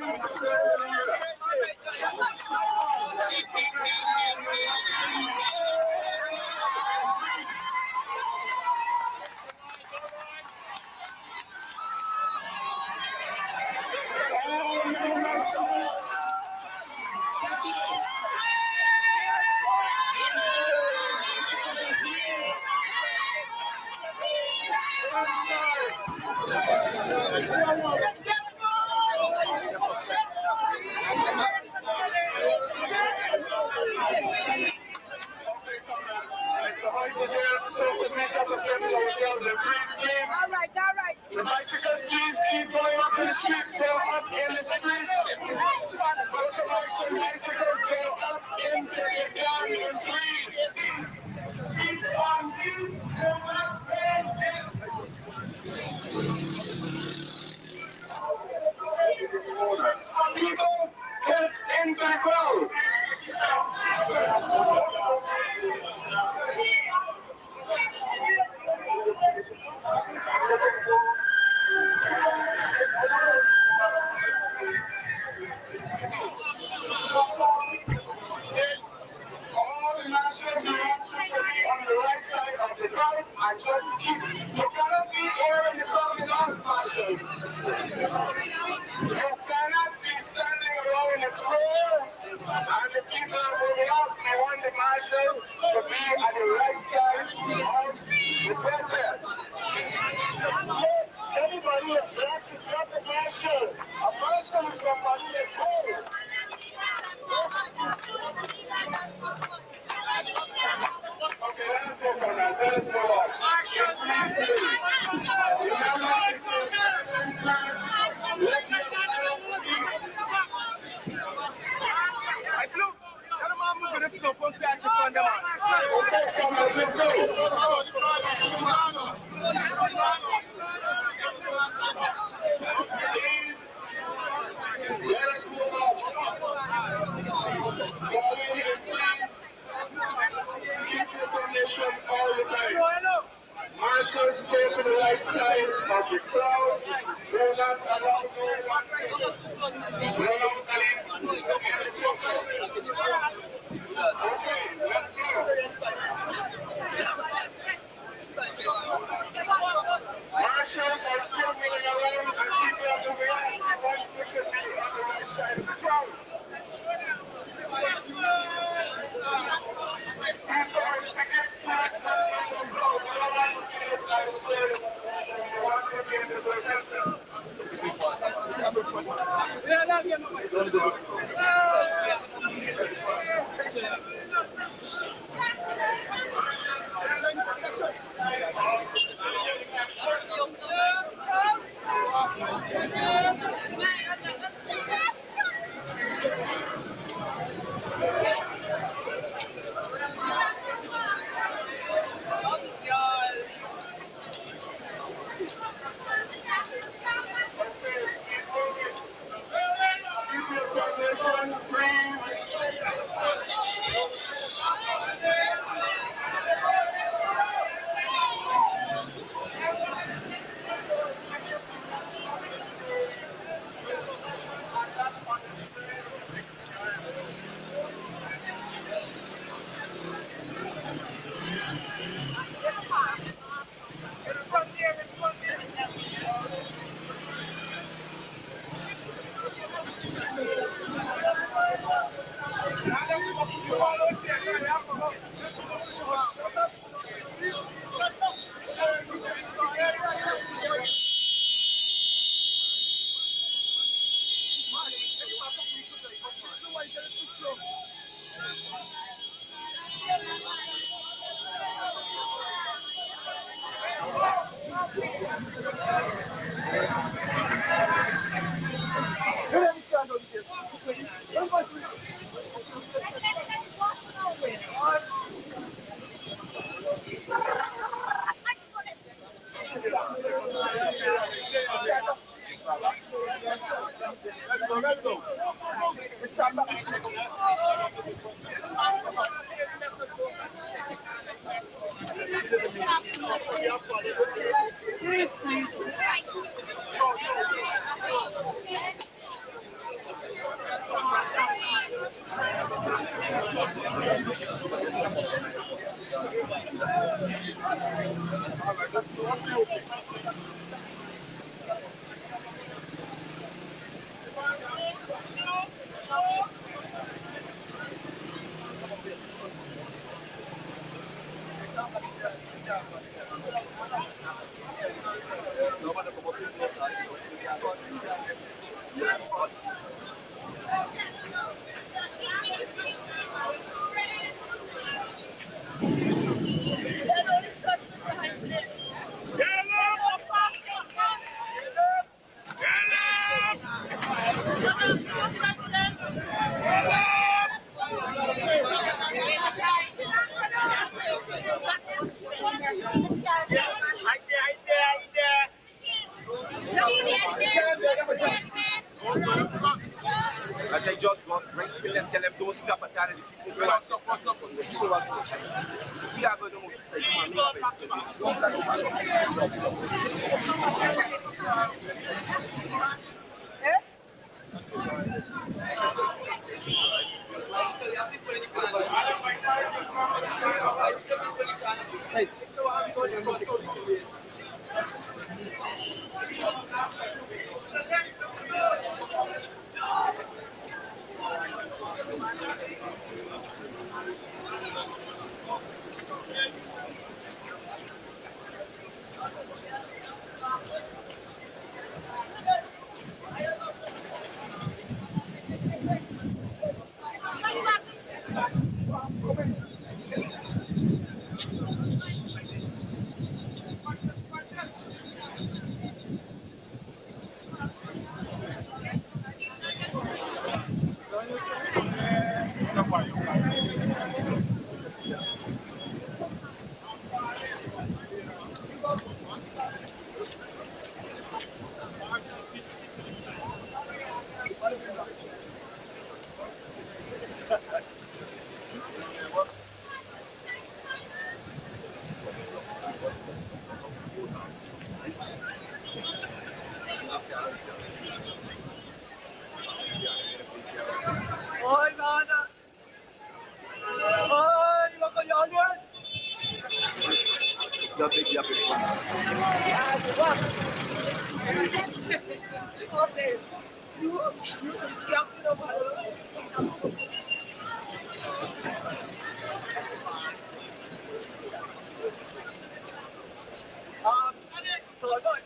The bicycles, please keep going up the street. Go up in the street. Motorbikes and bicycles go up into the garden, please. Keep on you. Go up people get in the road. All the nationals who want to be on the right side of the road and just keep. You cannot be here when the crowd is on, marshals. You cannot be standing around the square and the people are moving up. We want the marshals to be on the right side of the protest. Everybody is black to drop the marshal. A marshal is somebody that's cold. Okay, let us go for that. Let us go on. Remember, it's a certain class. Let your fellow speak. I flew. Tell them I'm moving this stuff. Don't catch this on them. Okay, come on, let's go. Let us move on. Please keep your condition all the time. Marshals stay to the right side of the crowd. Do not allow Okay, let's go. Marshals are still moving around and people are moving on. We want you to be on the right side of the crowd. People are against black and go. We don't want to be in that square. We want to be in the protesters. I say just go right, tell them don't stop at time. What's up, what's up? We are going to move. Ôi con ạ. Ôi, mà con nhỏ luôn. You're big, you're big. À, đúng không? Có thể. Chú kéo cái đâu mà. Thôi rồi.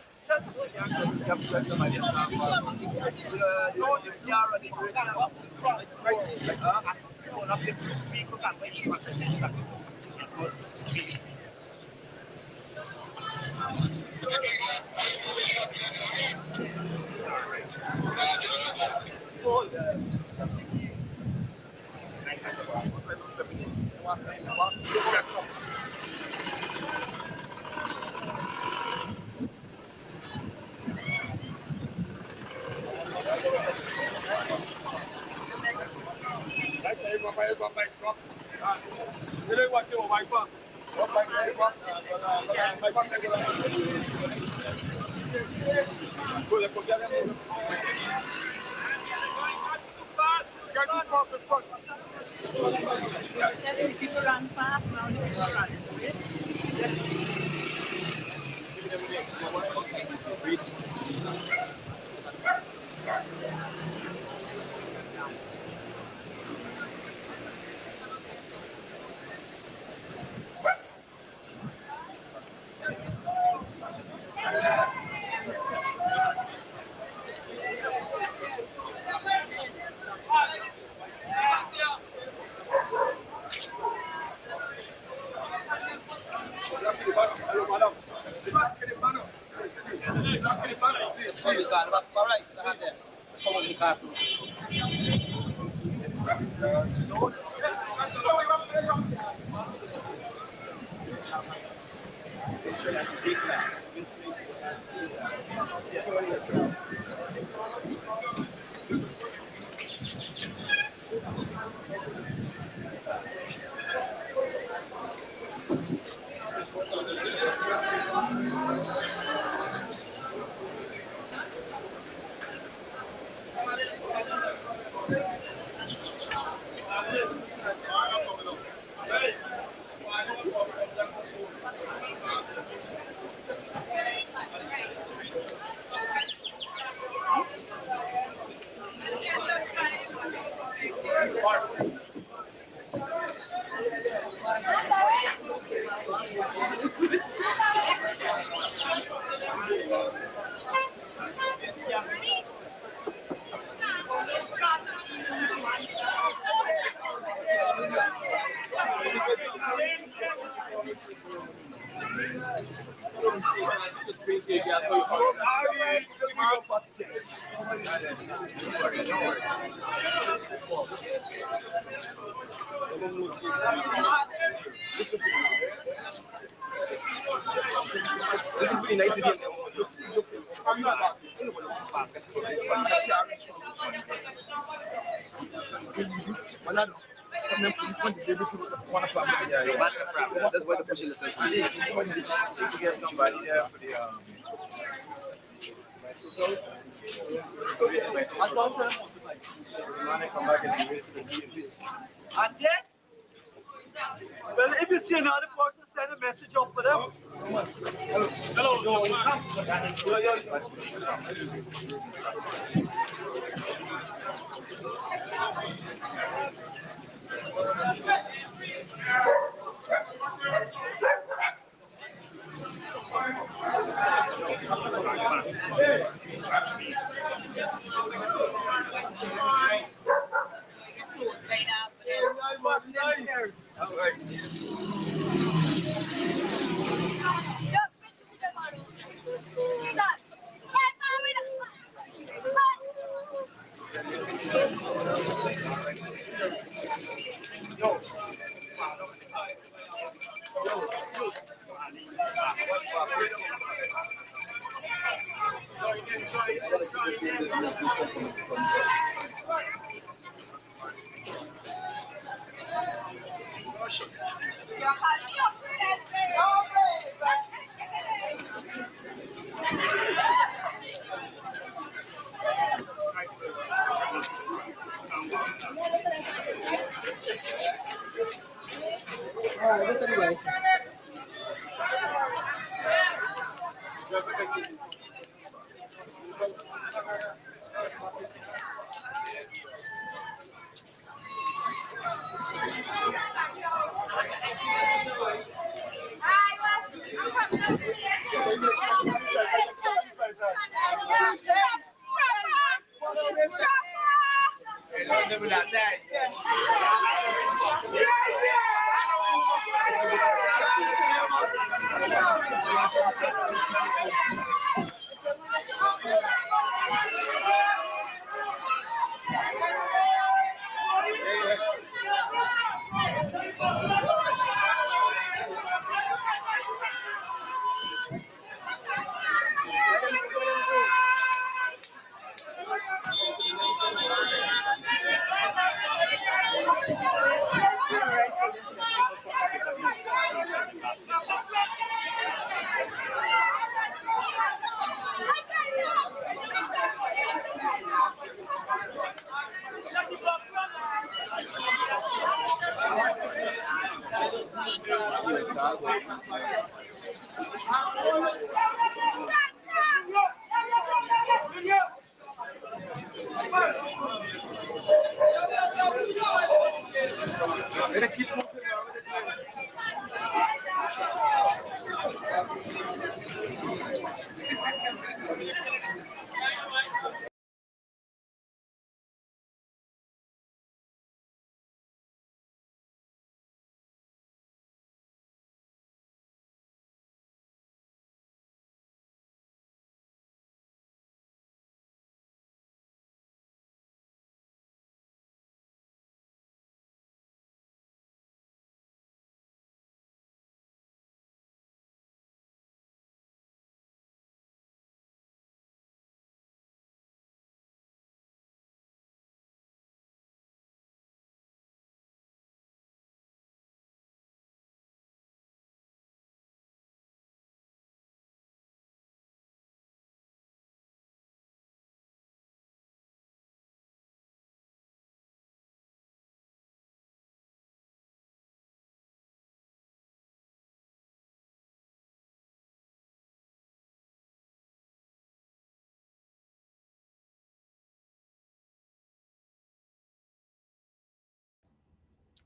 People run fast now. People run. This is pretty nice video. I'm not that's why the pushing the circle. You get somebody there for the come back and do it. And then, well, if you see another person, send a message up for them. Hello.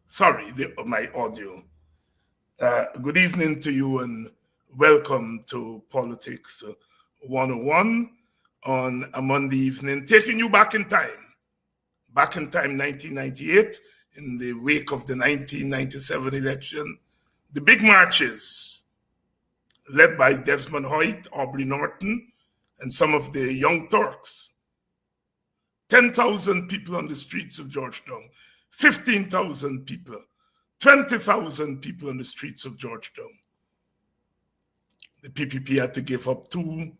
Sorry, my audio. Good evening to you and welcome to Politics 101 on a Monday evening, taking you back in time, 1998, in the wake of the 1997 election, the big marches led by Desmond Hoyt, Aubrey Norton, and some of the Young Turks 10,000 people on the streets of Georgetown, 15,000 people, 20,000 people on the streets of Georgetown. The PPP had to give up 2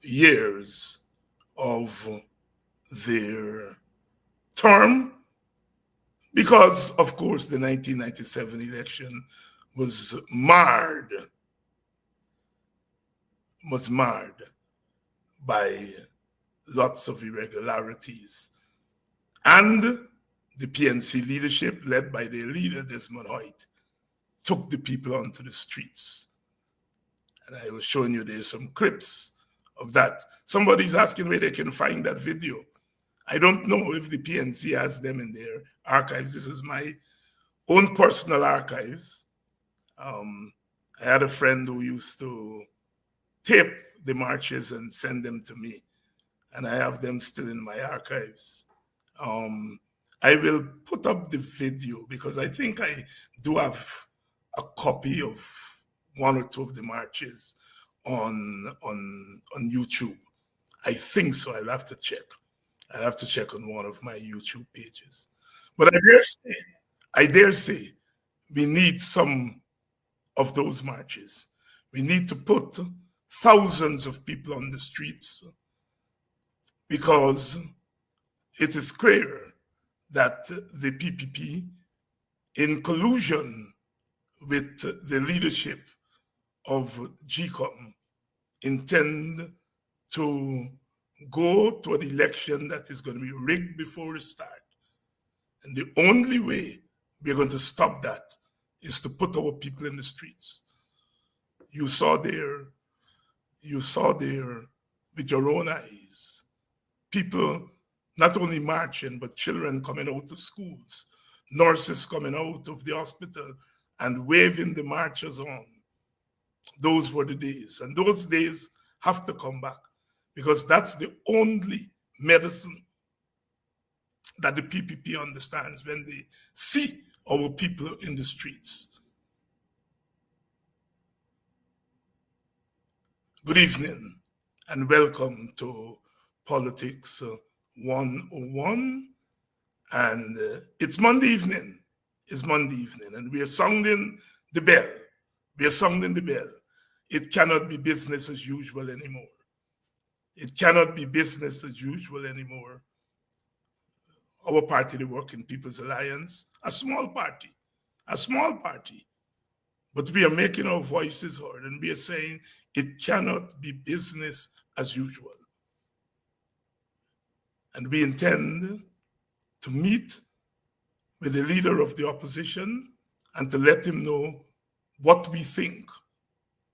years of their term because, of course, the 1997 election was marred by lots of irregularities. And the PNC leadership, led by their leader, Desmond Hoyt, took the people onto the streets. And I was showing you there's some clips of that. Somebody's asking where they can find that video. I don't know if the PNC has them in their archives. This is my own personal archives. I had a friend who used to tape the marches and send them to me, and I have them still in my archives. I will put up the video because I think I do have a copy of 1 or 2 of the marches on YouTube. I think so. I'll have to check. I'll have to check on one of my YouTube pages. But I dare say, we need some of those marches. We need to put thousands of people on the streets because it is clear that the PPP, in collusion with the leadership of GCOM, intend to go to an election that is going to be rigged before it starts. And the only way we're going to stop that is to put our people in the streets. You saw there with your own eyes, people not only marching, but children coming out of schools, nurses coming out of the hospital and waving the marchers on. Those were the days. And those days have to come back because that's the only medicine that the PPP understands when they see our people in the streets. Good evening and welcome to Politics 101. And it's Monday evening. It's Monday evening and we are sounding the bell. We are sounding the bell. It cannot be business as usual anymore. It cannot be business as usual anymore. Our party, the Working People's Alliance, a small party, but we are making our voices heard and we are saying it cannot be business as usual. And we intend to meet with the leader of the opposition and to let him know what we think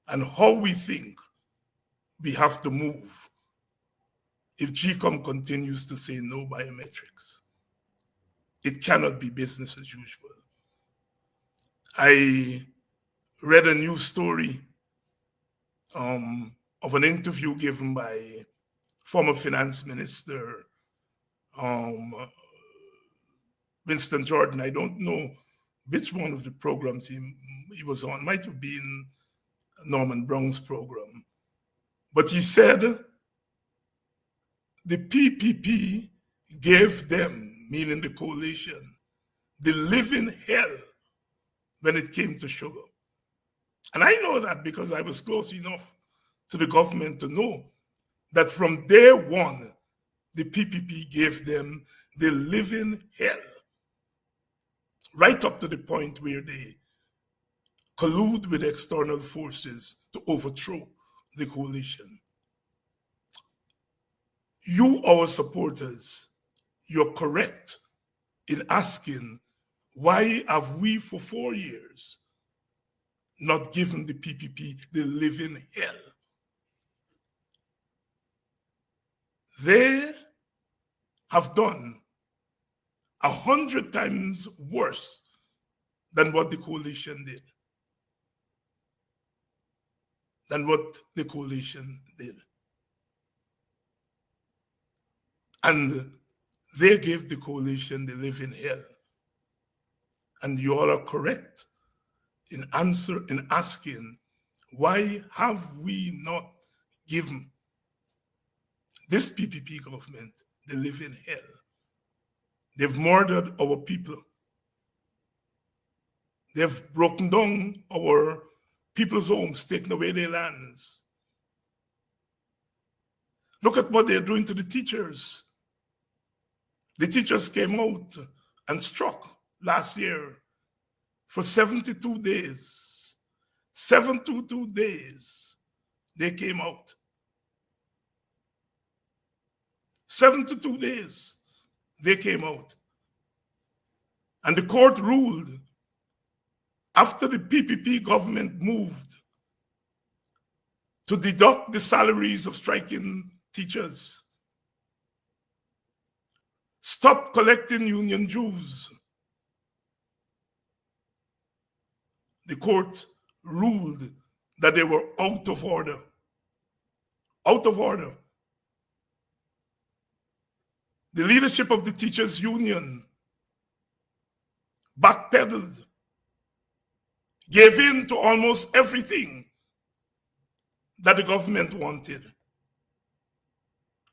and how we think we have to move if GCOM continues to say no biometrics. It cannot be business as usual. I read a news story of an interview given by former Finance Minister Winston Jordan. I don't know which one of the programs he was on. Might have been Norman Brown's program. But he said the PPP gave them, meaning the coalition, the living hell when it came to sugar. And I know that because I was close enough to the government to know that from day one, the PPP gave them the living hell, right up to the point where they collude with external forces to overthrow the coalition. You, our supporters, you're correct in asking, why have we for 4 years not given the PPP the living hell? They have done 100 times worse than what the coalition did. And they gave the coalition the living hell. And you all are correct in asking, why have we not given this PPP government they live in hell. They've murdered our people. They've broken down our people's homes, taken away their lands. Look at what they're doing to the teachers. The teachers came out and struck last year for 72 days. 72 days they came out. 72 days they came out. And the court ruled after the PPP government moved to deduct the salaries of striking teachers. Stop collecting union dues. The court ruled that they were out of order. Out of order. The leadership of the teachers' union backpedaled, gave in to almost everything that the government wanted,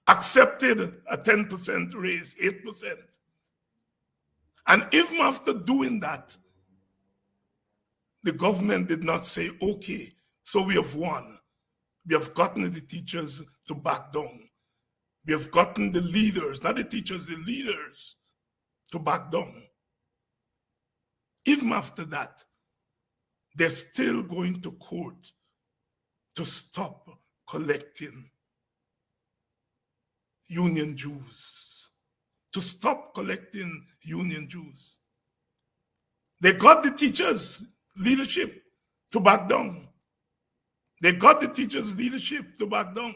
accepted a 10% raise, 8%. And even after doing that, the government did not say, okay, so we have won. We have gotten the teachers to back down. We have gotten the leaders, not the teachers, the leaders, to back down. Even after that, they're still going to court to stop collecting union dues. To stop collecting union dues. They got the teachers' leadership to back down. They got the teachers' leadership to back down.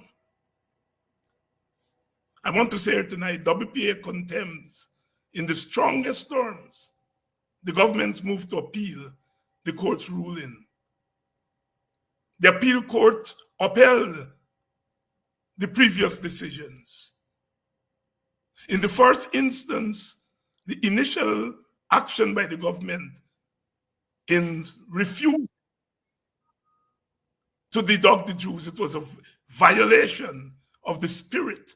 I want to say here tonight, WPA condemns in the strongest terms the government's move to appeal the court's ruling. The appeal court upheld the previous decisions. In the first instance, the initial action by the government in refusing to deduct the dues, it was a violation of the spirit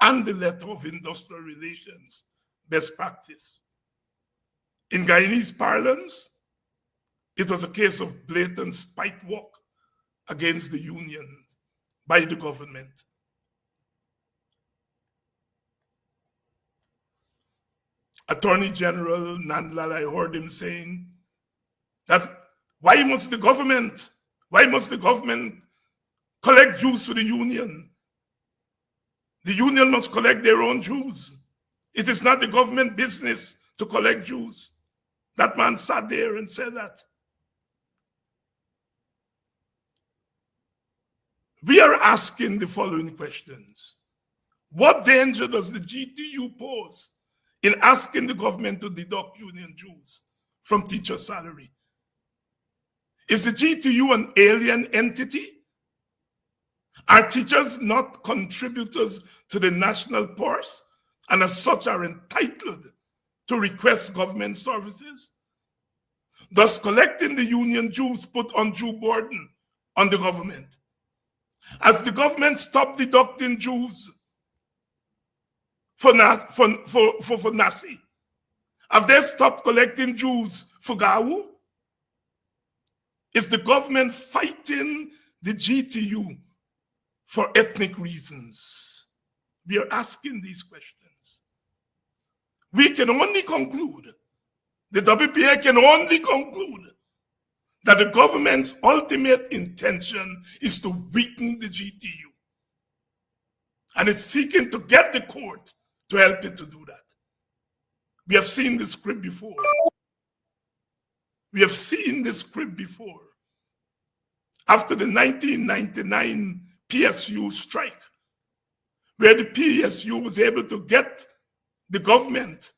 and the letter of industrial relations best practice. In Guyanese parlance, it was a case of blatant spite walk against the union by the government. Attorney General Nandlall, I heard him saying that why must the government collect dues to the union? The union must collect their own dues. It is not the government business to collect dues. That man sat there and said that. We are asking the following questions. What danger does the GTU pose in asking the government to deduct union dues from teacher salary? Is the GTU an alien entity? Are teachers not contributors to the national purse and as such are entitled to request government services? Thus collecting the union dues put undue burden on the government. As the government stopped deducting dues for NASI, have they stopped collecting dues for GAWU? Is the government fighting the GTU for ethnic reasons? We are asking these questions. We can only conclude, the WPA can only conclude that the government's ultimate intention is to weaken the GTU. And it's seeking to get the court to help it to do that. We have seen this script before. We have seen this script before. After the 1999 PSU strike, where the PSU was able to get the government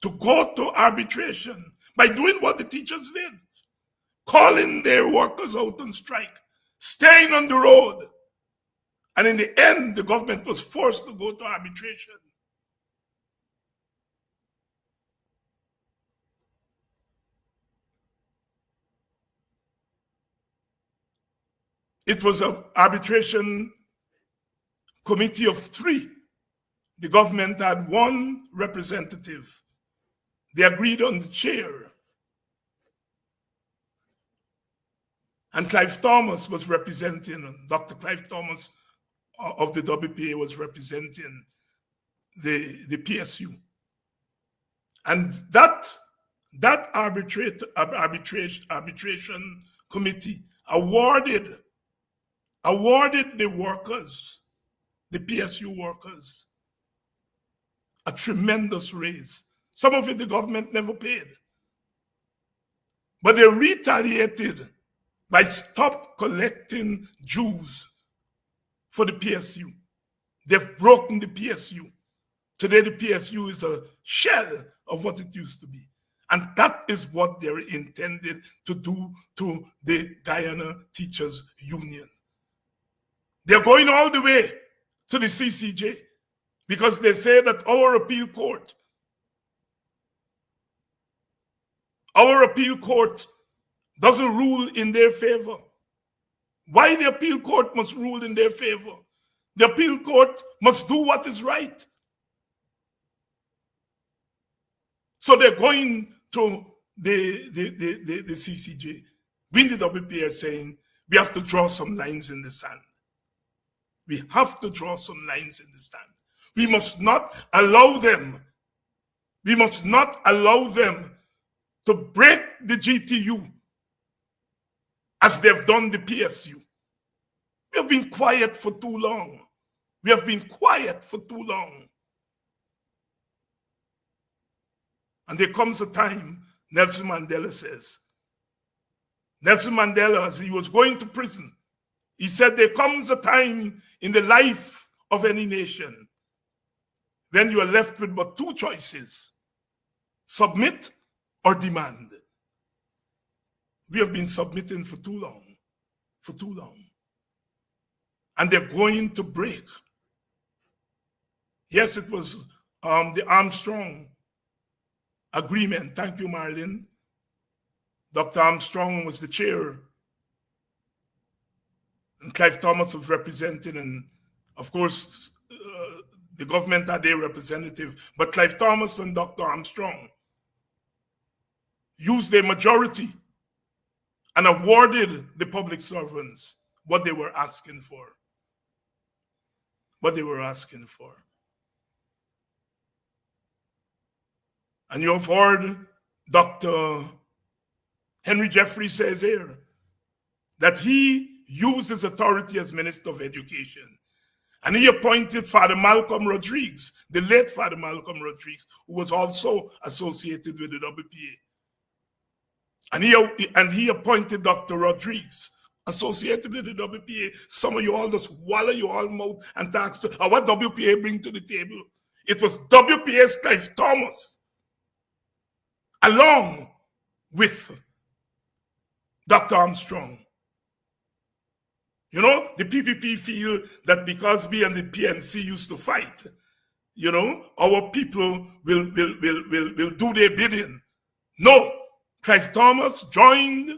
to go to arbitration by doing what the teachers did, calling their workers out on strike, staying on the road. And in the end, the government was forced to go to arbitration. It was an arbitration committee of 3 the government had one representative. They agreed on the chair. And Clive Thomas was representing, Dr. Clive Thomas of the WPA was representing the PSU. And that arbitration committee awarded the workers, the PSU workers, a tremendous raise. Some of it the government never paid. But they retaliated by stop collecting dues for the PSU. They've broken the PSU. Today the PSU is a shell of what it used to be. And that is what they're intended to do to the Guyana Teachers Union. They're going all the way to the CCJ because they say that our appeal court doesn't rule in their favor. Why the appeal court must rule in their favor? The appeal court must do what is right. So they're going to the CCJ. We in the WPA are saying we have to draw some lines in the sand. We have to draw some lines in the sand. We must not allow them to break the GTU as they've done the PSU. We have been quiet for too long. And there comes a time, Nelson Mandela says. Nelson Mandela, as he was going to prison, he said there comes a time in the life of any nation when you are left with but two choices: submit or demand. We have been submitting for too long. And they're going to break. Yes, it was the Armstrong agreement. Thank you, Marlene. Dr. Armstrong was the chair. And Clive Thomas was representing, and of course, the government had their representative. But Clive Thomas and Dr. Armstrong used their majority and awarded the public servants what they were asking for. And you have heard Dr. Henry Jeffrey says here that he used his authority as Minister of Education. And he appointed Father Malcolm Rodrigues, the late Father Malcolm Rodrigues, who was also associated with the WPA. And he appointed Dr. Rodrigues, associated with the WPA. Some of you all just wallow your all mouth and ask what WPA bring to the table. It was WPA's Clive Thomas, along with Dr. Armstrong. You know, the PPP feel that because we and the PNC used to fight, you know, our people will do their bidding. No, Clive Thomas joined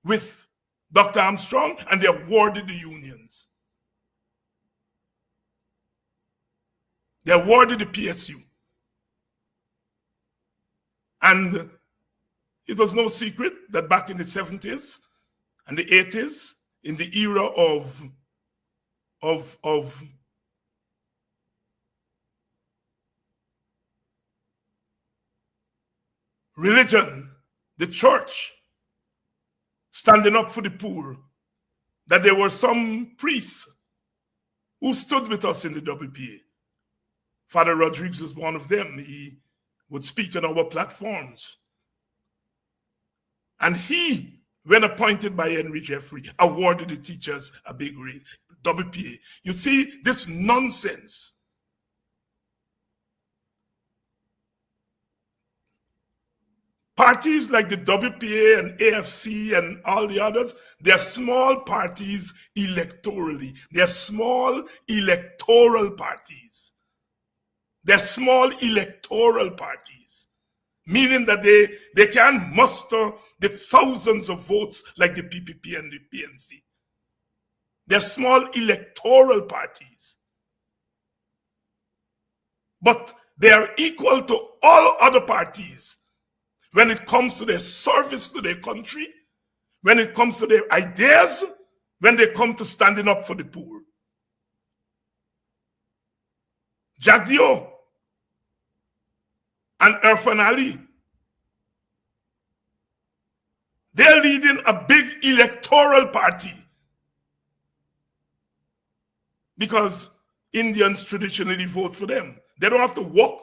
with Dr. Armstrong and they awarded the unions. They awarded the PSU. And it was no secret that back in the 70s and the 80s, in the era of religion, the church standing up for the poor, that there were some priests who stood with us in the WPA. Father Rodrigues was one of them. He would speak on our platforms. And he, when appointed by Henry Jeffrey, awarded the teachers a big raise. WPA. You see, this nonsense. Parties like the WPA and AFC and all the others, they're small parties electorally. They're small electoral parties. They're small electoral parties, meaning that they can't muster the thousands of votes like the PPP and the PNC. They're small electoral parties. but they are equal to all other parties when it comes to their service to their country, when it comes to their ideas, when they come to standing up for the poor. Jack Dio and Irfan Ali, they're leading a big electoral party because Indians traditionally vote for them. They don't have to work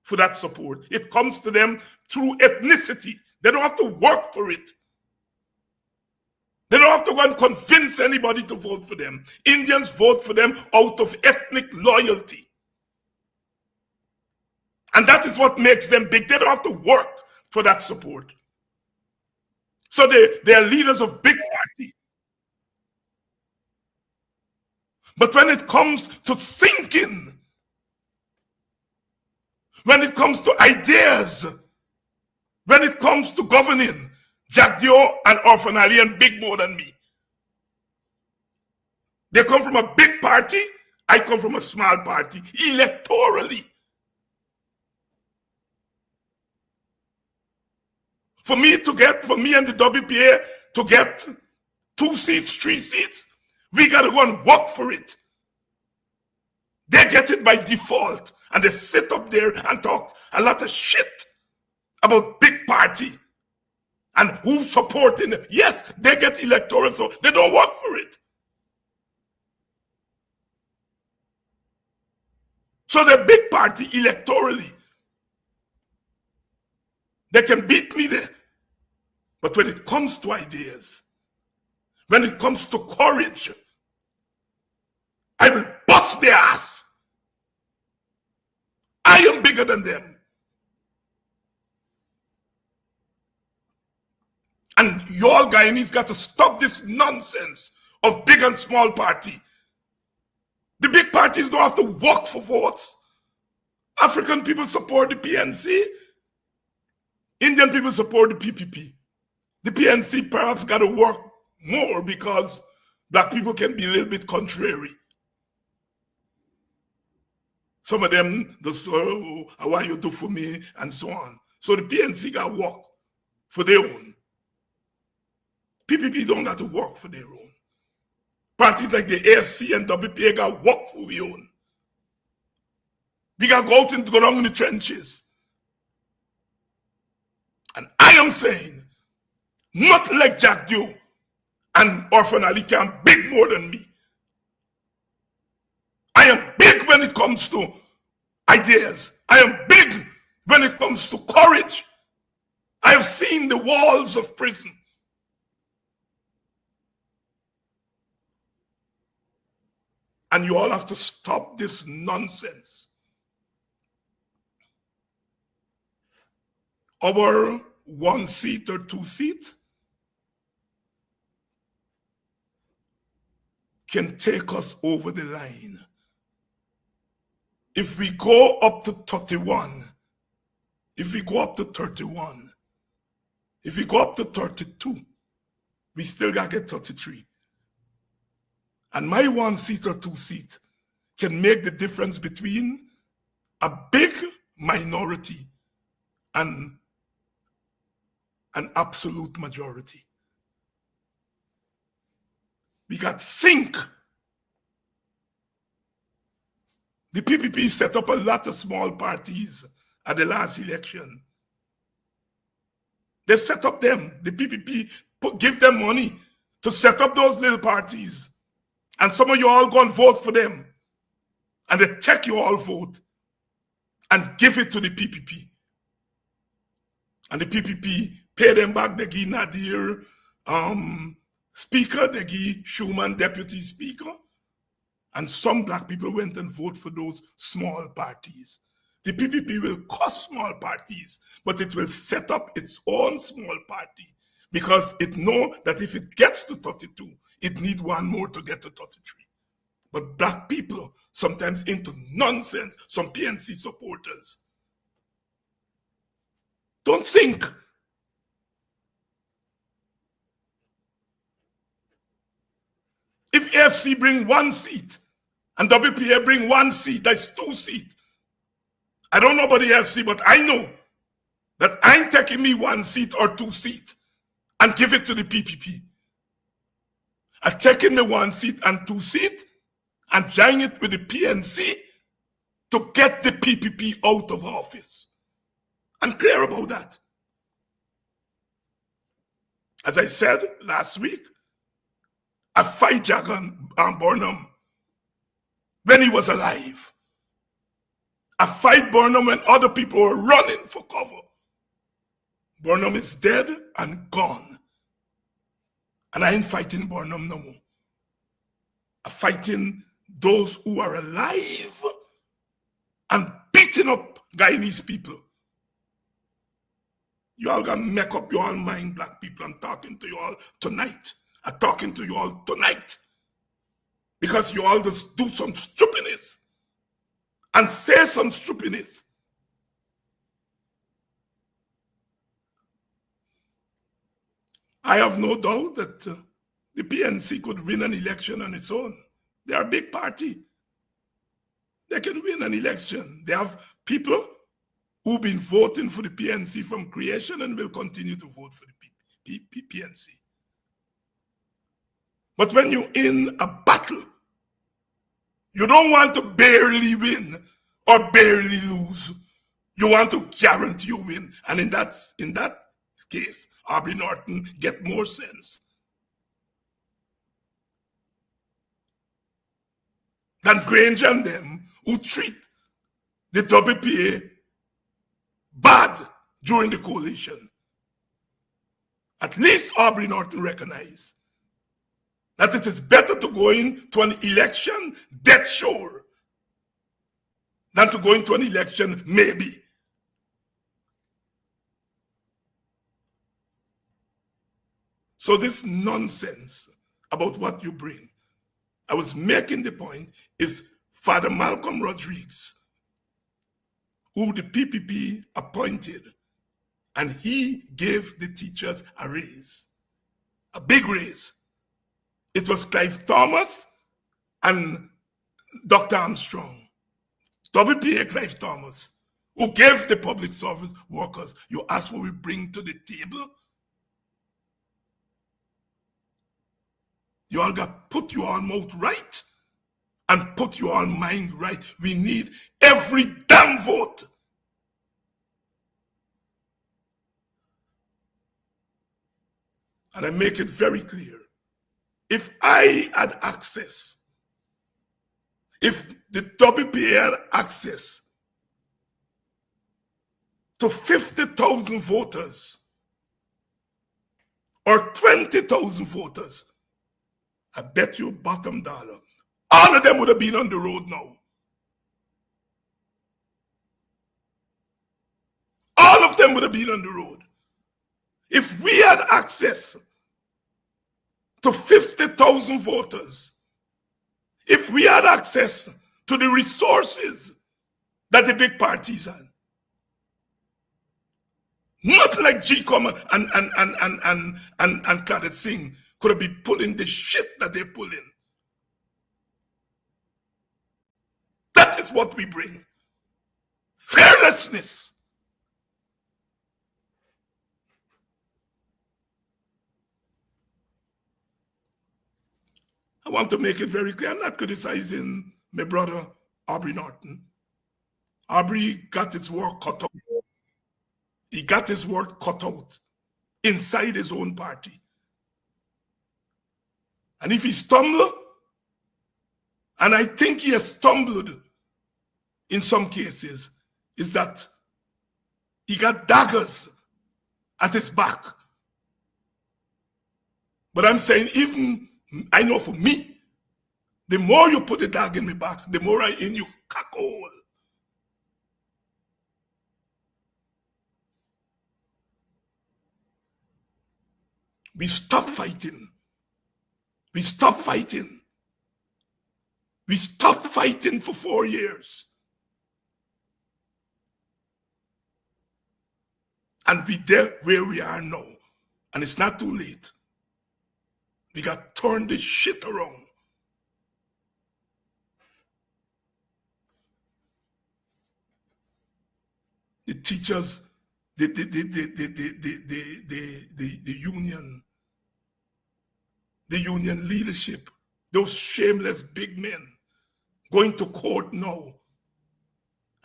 for that support. It comes to them through ethnicity. They don't have to work for it. They don't have to go and convince anybody to vote for them. Indians vote for them out of ethnic loyalty. And that is what makes them big. They don't have to work for that support. So they are leaders of big parties. But when it comes to thinking, when it comes to ideas, when it comes to governing, Jack Dio and Irfan Ali and big more than me. They come from a big party, I come from a small party, electorally. For me and the WPA to get 2 seats, 3 seats, we gotta go and work for it. They get it by default, and they sit up there and talk a lot of shit about big party and who's supporting it. Yes, they get electoral, so they don't work for it. So the big party electorally, they can beat me there. But when it comes to ideas, when it comes to courage, I will bust their ass. I am bigger than them. And y'all Guyanese got to stop this nonsense of big and small party. The big parties don't have to work for votes. African people support the PNC. Indian people support the PPP. The PNC perhaps got to work more because black people can be a little bit contrary. Some of them, just, oh, what you do for me, and so on. So the PNC got to work for their own. PPP don't got to work for their own. Parties like the AFC and WPA got to work for their own. We got to go out and go down in the trenches. And I am saying, not like Jack Dio and Irfan Ali can big more than me. I am big when it comes to ideas. I am big when it comes to courage. I have seen the walls of prison. And you all have to stop this nonsense. Our 1 seat or 2 seat can take us over the line. If we go up to 31, if we go up to 31, if we go up to 32, we still got to get 33. And my 1 seat or 2 seat can make the difference between a big minority and an absolute majority. We got to think. The PPP set up a lot of small parties at the last election. They set up them. The PPP give them money to set up those little parties. And some of you all go and vote for them. And they take your all vote and give it to the PPP. And the PPP pay them back. They give Nadir speaker, they give Schuman deputy speaker. And some black people went and voted for those small parties. The PPP will cost small parties, but it will set up its own small party because it knows that if it gets to 32, it needs 1 more to get to 33. But black people sometimes into nonsense, some PNC supporters. Don't think. If AFC bring 1 seat and WPA bring 1 seat, that's 2 seats. I don't know nobody else see, but I know that I ain't taking me 1 seat or 2 seats and give it to the PPP. I'm taking me 1 seat and 2 seats and join it with the PNC to get the PPP out of office. I'm clear about that. As I said last week, I fight Jagan Burnham when he was alive. I fight Burnham when other people were running for cover. Burnham is dead and gone. And I ain't fighting Burnham no more. I'm fighting those who are alive and beating up Guyanese people. You all gonna make up your own mind, black people. I'm talking to you all tonight. I'm talking to you all tonight. Because you all just do some stupidness and say some stupidness. I have no doubt that the PNC could win an election on its own. They are a big party. They can win an election. They have people who've been voting for the PNC from creation and will continue to vote for the PNC. But when you're in a battle, you don't want to barely win or barely lose. You want to guarantee you win. And in that case, Aubrey Norton get more sense than Granger and them who treat the WPA bad during the coalition. At least Aubrey Norton recognized that it is better to go into an election dead sure than to go into an election maybe. So this nonsense about what you bring, I was making the point, is Father Malcolm Rodriguez, who the PPP appointed, and he gave the teachers a raise, a big raise. It was Clive Thomas and Dr. Armstrong, WPA Clive Thomas, who gave the public service workers. You ask what we bring to the table? You all got put your own mouth right and put your own mind right. We need every damn vote. And I make it very clear. If I had access, if the WPA had access to 50,000 voters or 20,000 voters, I bet you bottom dollar, all of them would have been on the road now. All of them would have been on the road. If we had access to 50,000 voters, if we had access to the resources that the big parties had, not like G-Com and Claudette Singh could have been pulling the shit that they're pulling. That is what we bring. Fearlessness. I want to make it very clear. I'm not criticizing my brother, Aubrey Norton. Aubrey got his work cut out. He got his work cut out inside his own party. And if he stumbled, and I think he has stumbled in some cases, is that he got daggers at his back. But I'm saying, even I know for me, the more you put a dagger in my back, the more I in you cock hole. We stop fighting. We stop fighting. We stopped fighting for 4 years. And we're there where we are now. And it's not too late. We got to turn this shit around. the teachers, the union leadership, those shameless big men going to court now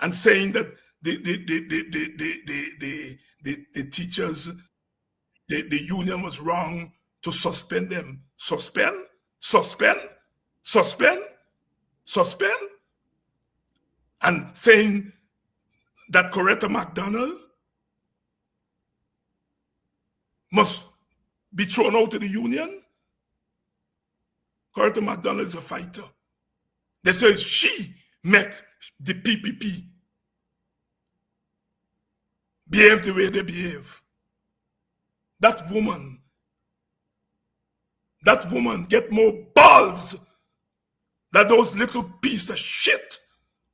and saying that the teachers, the union was wrong to suspend them. Suspend? And saying that Coretta McDonald must be thrown out of the union. Coretta McDonald is a fighter. They say she make the PPP behave the way they behave. That woman get more balls than those little pieces of shit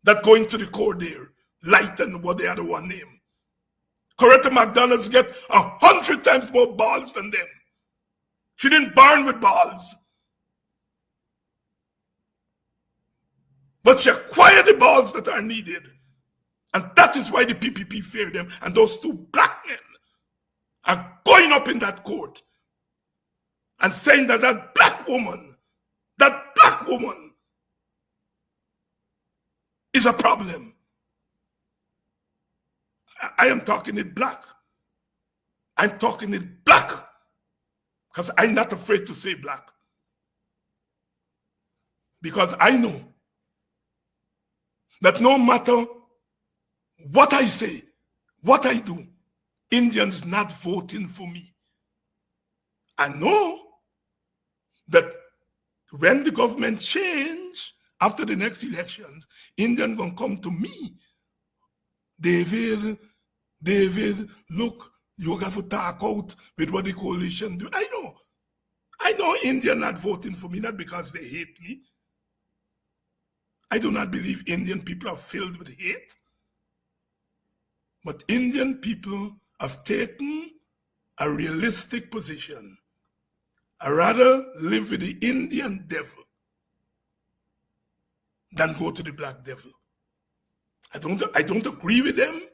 that go into the court there. Light and what the other one name. Coretta McDonald's get 100 times more balls than them. She didn't burn with balls. But she acquired the balls that are needed. And that is why the PPP fear them. And those two black men are going up in that court and saying that that black woman is a problem. I am talking it black. I'm talking it black because I'm not afraid to say black. Because I know that no matter what I say, what I do, Indians not voting for me. I know that when the government change after the next elections, Indians gonna come to me. David, look, you have to talk out with what the coalition do. I know Indian not voting for me, not because they hate me. I do not believe Indian people are filled with hate. But Indian people have taken a realistic position. I rather live with the Indian devil than go to the black devil. I don't agree with them,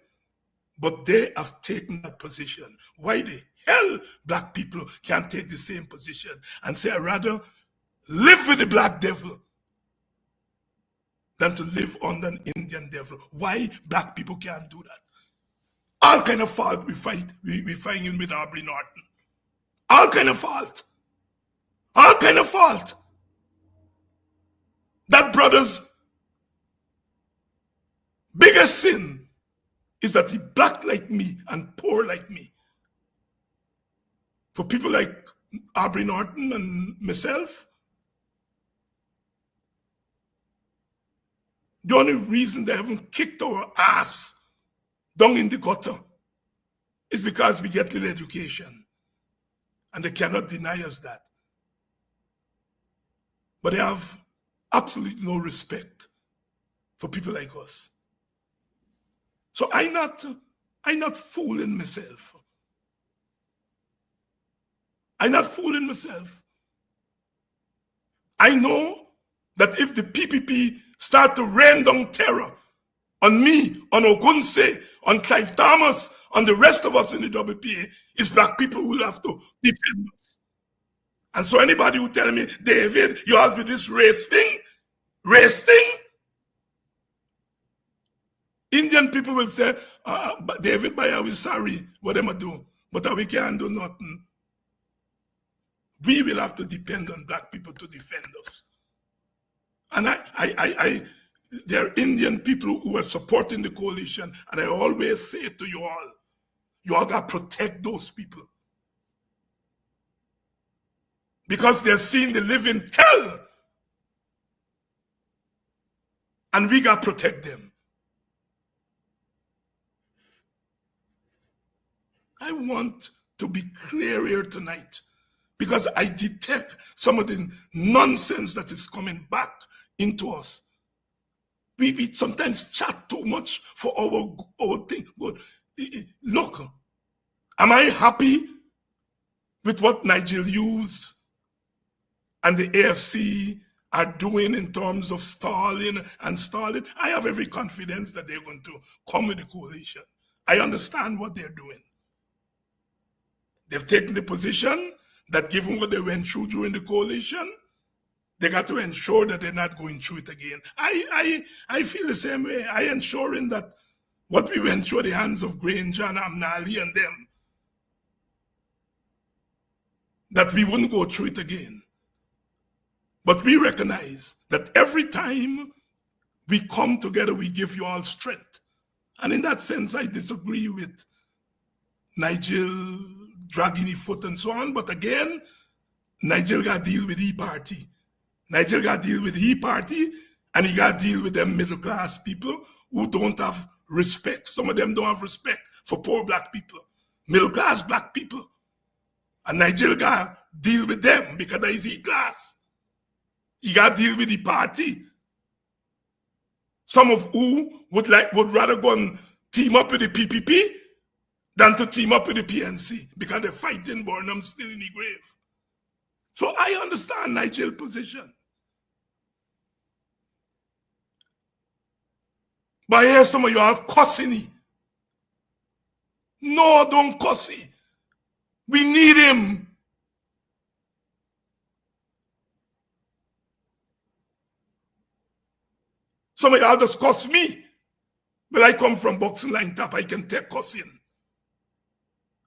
but they have taken that position. Why the hell black people can't take the same position and say, I rather live with the black devil than to live under an Indian devil? Why black people can't do that? All kind of fault we find in with Aubrey Norton. All kind of fault. All kind of fault. That brother's biggest sin is that he black like me and poor like me. For people like Aubrey Norton and myself, the only reason they haven't kicked our ass down in the gutter is because we get little education. And they cannot deny us that. But they have absolutely no respect for people like us. So I'm not fooling myself. I'm not fooling myself. I know that if the PPP start to rain down terror on me, on Ogunse, on Clive Thomas, on the rest of us in the WPA, is black people who will have to defend us. And so anybody who tell me, David, you have with this race thing, Indian people will say, David, we're sorry, what am I do? But we can't do nothing. We will have to depend on black people to defend us. And there are Indian people who are supporting the coalition, and I always say to you all got to protect those people. Because they're seeing the living hell. And we got to protect them. I want to be clear here tonight because I detect some of the nonsense that is coming back into us. We sometimes chat too much for our thing. But look, am I happy with what Nigel Hughes and the AFC are doing in terms of stalling? I have every confidence that they're going to come with the coalition. I understand what they're doing. They've taken the position that given what they went through during the coalition, they got to ensure that they're not going through it again. I feel the same way. I ensuring that what we went through at the hands of Granger and Amnali and them, that we wouldn't go through it again. But we recognize that every time we come together, we give you all strength. And in that sense, I disagree with Nigel dragging his foot and so on. But again, Nigel got to deal with E-Party. Nigel got to deal with E-Party, and he got to deal with them middle-class people who don't have respect. Some of them don't have respect for poor black people, middle-class black people. And Nigel got to deal with them because that is E-class. He got to deal with the party. Some of who would rather go and team up with the PPP than to team up with the PNC because they're fighting Burnham still in the grave. So I understand Nigel's position. But I hear some of you are cussing me. No, don't cuss him. We need him. Some of y'all just cuss me. But I come from boxing line top, I can take cussing.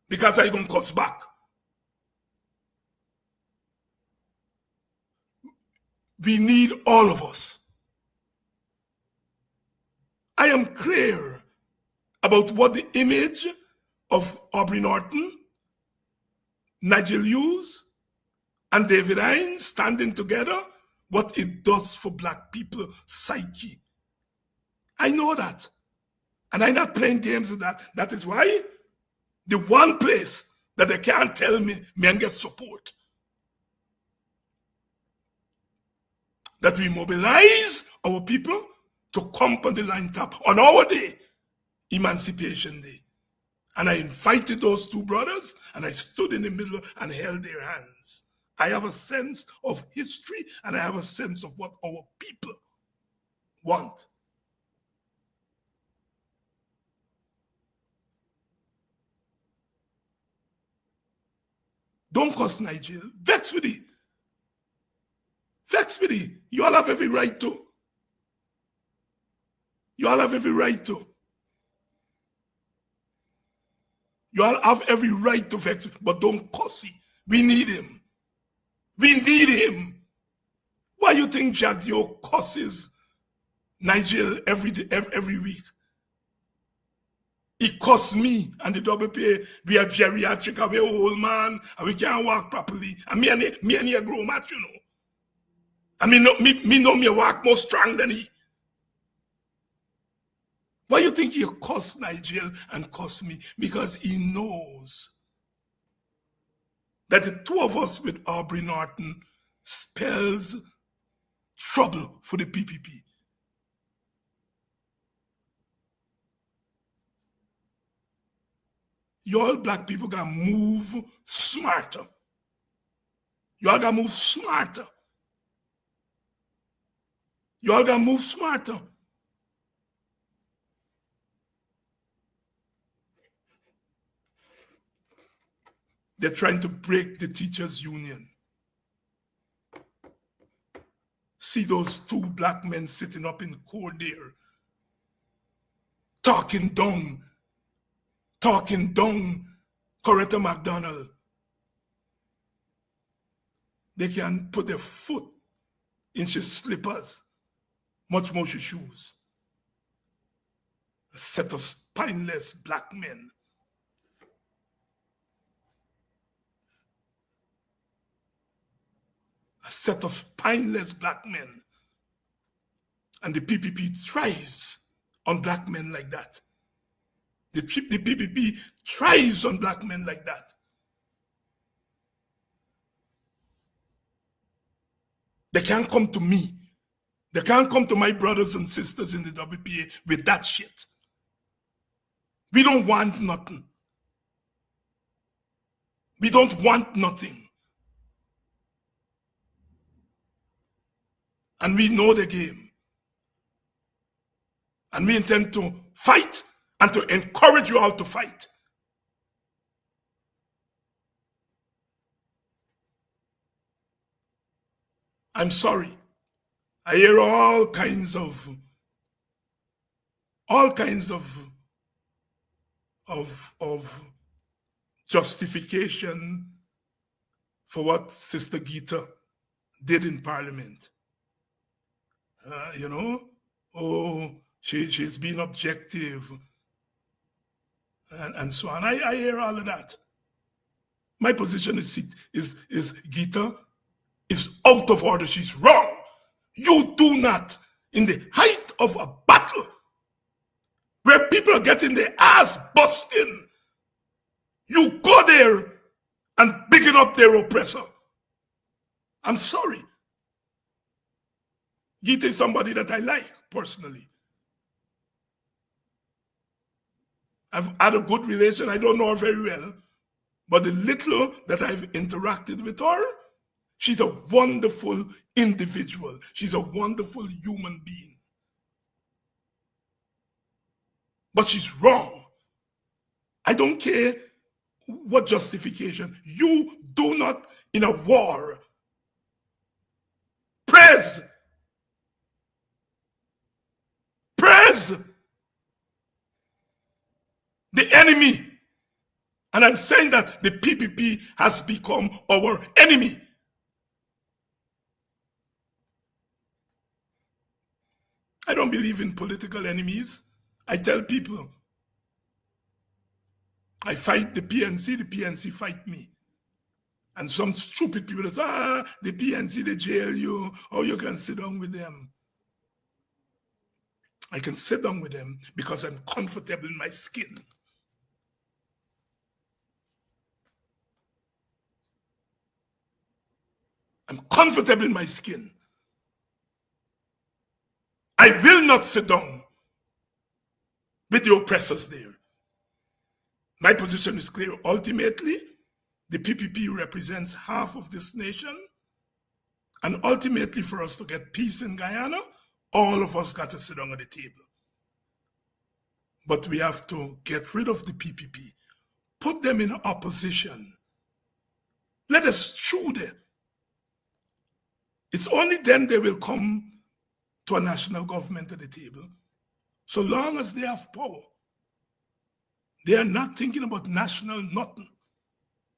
Because I don't cuss back. We need all of us. I am clear about what the image of Aubrey Norton, Nigel Hughes, and David Hines standing together, what it does for black people psyche. I know that. And I'm not playing games with that. That is why the one place that they can't tell me and get support, that we mobilize our people to come on the line top on our day, Emancipation Day. And I invited those two brothers and I stood in the middle and held their hands. I have a sense of history and I have a sense of what our people want. Don't cuss Nigel. Vex with it. Vex with it. You all have every right to. You all have every right to. You all have every right to vex, but don't cuss him. We need him. We need him. Why you think Jagdio cusses Nigel every week? He cussed me and the WPA. We are geriatric, we are old man, and we can't walk properly. And me and he a grown man, you know. And me know me walk more strong than he. Why you think he cuss Nigel and cuss me? Because he knows that the two of us with Aubrey Norton spells trouble for the PPP. You all black people gotta move smarter. You all gotta move smarter. You all gotta move smarter. They're trying to break the teachers' union. See those two black men sitting up in court there, talking down Coretta McDonald. They can put their foot in his slippers, much more his shoes. A set of spineless black men. A set of spineless black men. And the PPP thrives on black men like that. The PPP thrives on black men like that. They can't come to me. They can't come to my brothers and sisters in the WPA with that shit. We don't want nothing. We don't want nothing. And we know the game. And we intend to fight and to encourage you all to fight. I'm sorry. I hear all kinds of justification for what Sister Gita did in Parliament. Oh, she's been objective and so on. I hear all of that. My position is Gita is out of order. She's wrong. You do not, in the height of a battle where people are getting their ass busting, you go there and bigging up their oppressor. I'm sorry. Gita is somebody that I like personally. I've had a good relation. I don't know her very well, but the little that I've interacted with her, she's a wonderful individual. She's a wonderful human being. But she's wrong. I don't care what justification. You do not, in a war, praise the enemy. And I'm saying that the PPP has become our enemy. I don't believe in political enemies. I tell people, I fight the PNC fight me. And some stupid people say, the PNC, they jail you, or you can sit down with them. I can sit down with them because I'm comfortable in my skin. I'm comfortable in my skin. I will not sit down with the oppressors there. My position is clear. Ultimately, the PPP represents half of this nation. And ultimately, for us to get peace in Guyana, all of us got to sit down at the table. But we have to get rid of the PPP, put them in opposition. Let us chew them. It's only then they will come to a national government at the table. So long as they have power, they are not thinking about national nothing.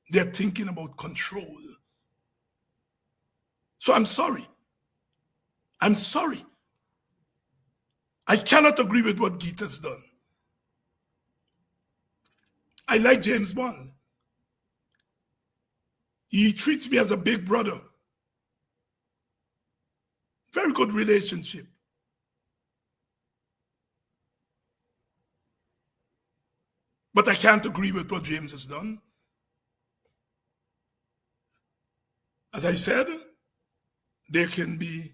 They're thinking about control. So I'm sorry. I'm sorry. I cannot agree with what Gita's done. I like James Bond. He treats me as a big brother. Very good relationship. But I can't agree with what James has done. As I said, there can be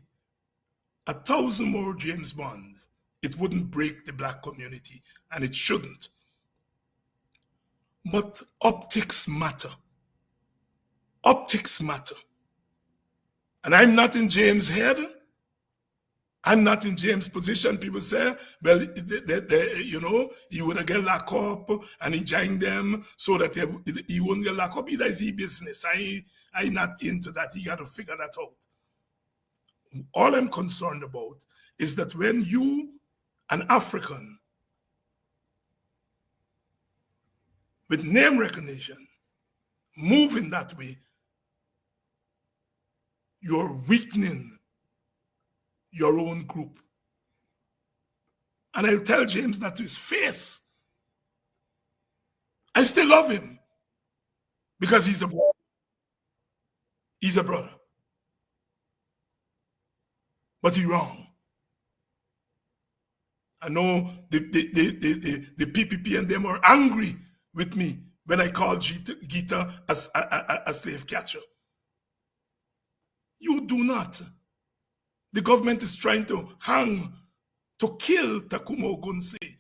1,000 more James Bonds. It wouldn't break the black community, and it shouldn't. But optics matter. Optics matter. And I'm not in James' head. I'm not in James' position. People say, well, he would have get locked up and he joined them so that he wouldn't get locked up. Either is his business. I'm not into that. He got to figure that out. All I'm concerned about is that when you, an African, with name recognition, move in that way, you're weakening your own group. And I'll tell James that to his face. I still love him because he's a brother. He's a brother. But he's wrong. I know the PPP and them are angry with me when I called Gita a slave catcher. You do not. The government is trying to kill Takuma Ogunse.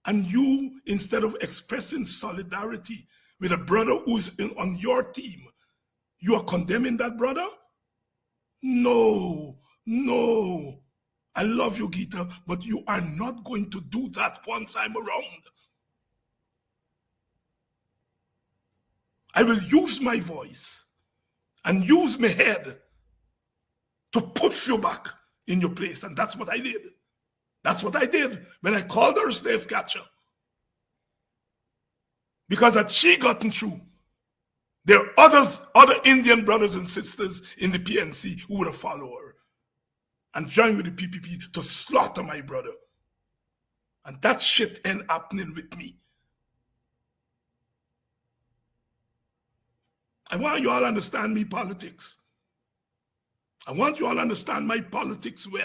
And you, instead of expressing solidarity with a brother who's on your team, you are condemning that brother? No. I love you, Gita, but you are not going to do that once I'm around. I will use my voice and use my head to push you back in your place. And that's what I did. That's what I did when I called her a slave catcher. Because had she gotten through, there are other Indian brothers and sisters in the PNC who would have followed her and joined with the PPP to slaughter my brother. And that shit ain't happening with me. I want you all to understand me politics. I want you all to understand my politics well.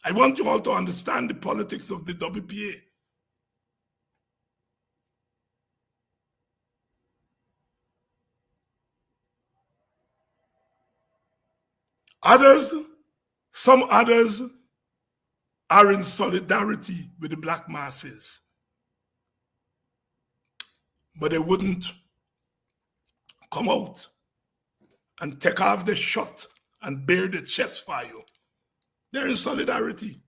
I want you all to understand the politics of the WPA. Some others are in solidarity with the black masses, but they wouldn't come out and take off the shot and bear the chest for you. They're in solidarity.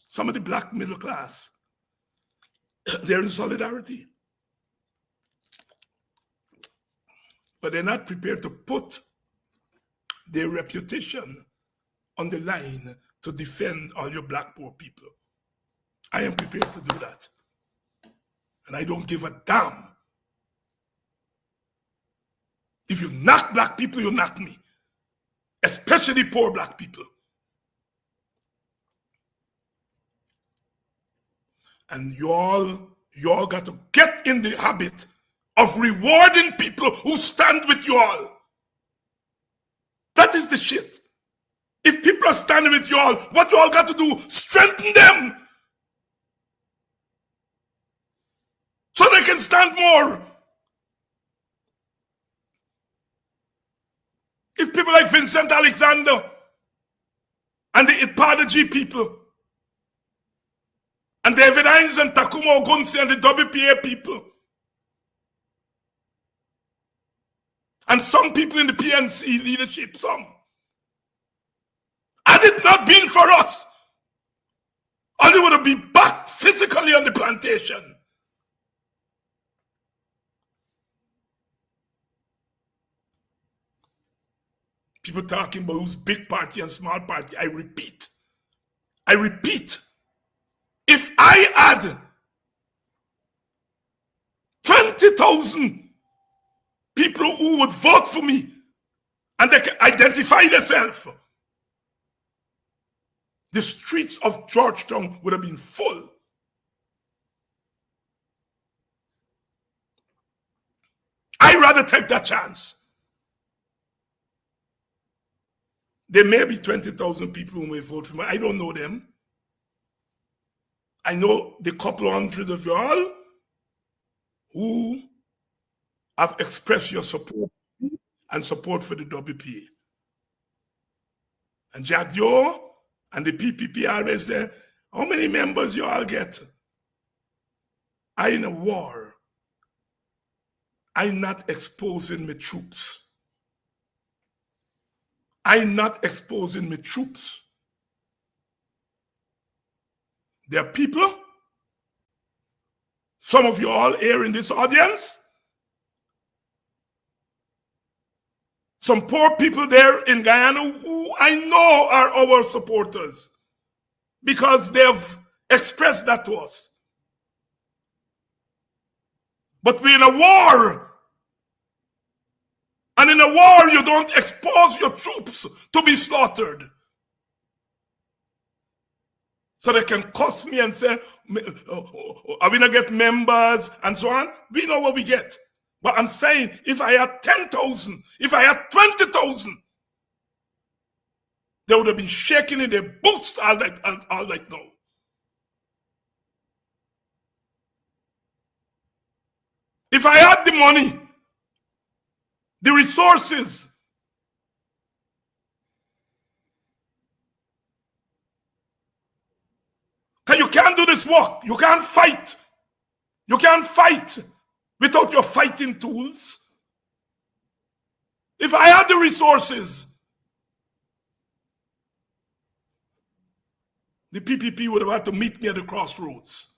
Some of the black middle class, they're in solidarity. But they're not prepared to put their reputation on the line to defend all your black poor people. I am prepared to do that. And I don't give a damn. If you knock black people, you knock me. Especially poor black people. And you all got to get in the habit of rewarding people who stand with you all. That is the shit. If people are standing with you all, what you all got to do, strengthen them. So they can stand more. If people like Vincent Alexander and the Ipadaji people and David Hines and Takuma Ogunsi and the WPA people and some people in the PNC leadership, some, had it not been for us, all you would have been back physically on the plantation. People talking about who's big party and small party. I repeat, if I had 20,000 people who would vote for me and they can identify themselves, the streets of Georgetown would have been full. I'd rather take that chance. There may be 20,000 people who may vote for me. I don't know them. I know the couple hundred of y'all who have expressed your support and support for the WPA. And Jadyo and the PPP always say, how many members you all get? I in a war. I'm not exposing my troops. I'm not exposing my troops. There are people, some of you all here in this audience, some poor people there in Guyana who I know are our supporters because they've expressed that to us. But we're in a war. And in a war, you don't expose your troops to be slaughtered. So they can cuss me and say, are we not get members and so on? We know what we get. But I'm saying, if I had 10,000, if I had 20,000, they would have been shaking in their boots all night now. If I had the money, the resources, because you can't do this work. You can't fight. You can't fight without your fighting tools. If I had the resources, the PPP would have had to meet me at the crossroads.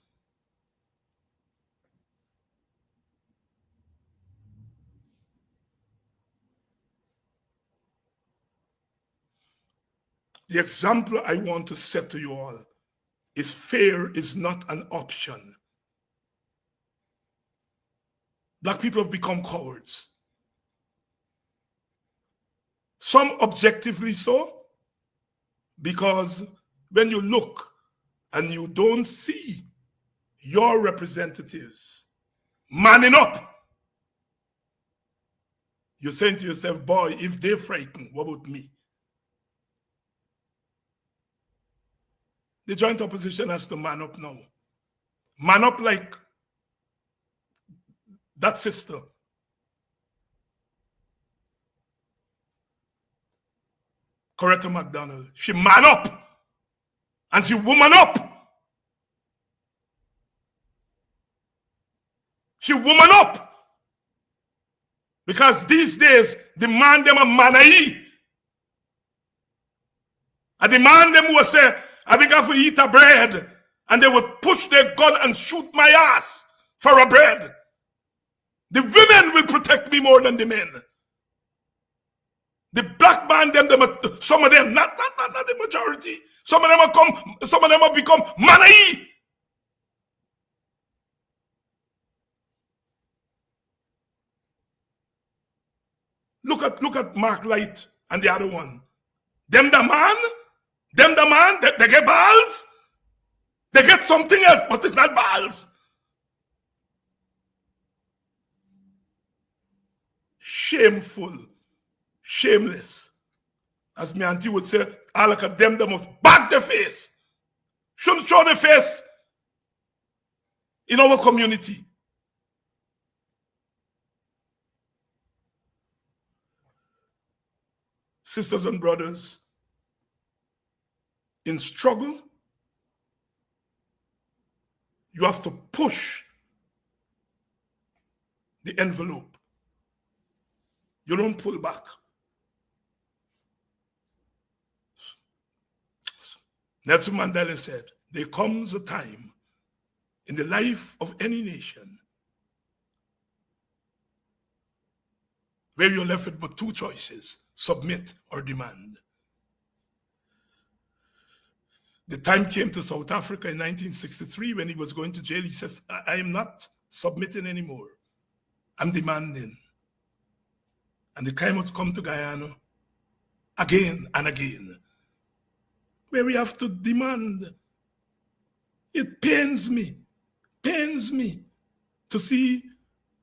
The example I want to set to you all is fear is not an option. Black people have become cowards. Some objectively so, because when you look and you don't see your representatives manning up, you're saying to yourself, boy, if they're frightened, what about me? The joint opposition has to man up now. Man up like that sister. Coretta McDonald. She man up. And she woman up. She woman up. Because these days, the man them a manai. And the man them will say, I began to eat a bread, and they would push their gun and shoot my ass for a bread. The women will protect me more than the men. The black man, some of them, not the majority. Some of them have become manai. Look at Mark Light and the other one. Them the man, they get balls. They get something else, but it's not balls. Shameful, shameless. As my auntie would say, all of them must back the face. Shouldn't show the face in our community. Sisters and brothers, in struggle, you have to push the envelope. You don't pull back. Nelson Mandela said, there comes a time in the life of any nation where you're left with but two choices, submit or demand. The time came to South Africa in 1963 when he was going to jail. He says, I am not submitting anymore. I'm demanding. And the time has come to Guyana again and again, where we have to demand. It pains me to see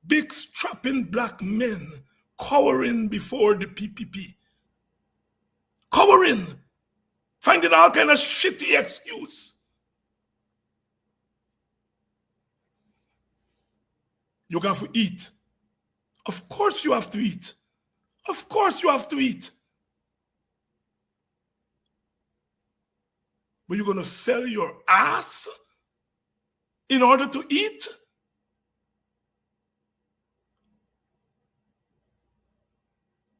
big strapping black men cowering before the PPP. Cowering. Finding all kind of shitty excuse. You have to eat. Of course you have to eat. Of course you have to eat. But you're going to sell your ass in order to eat?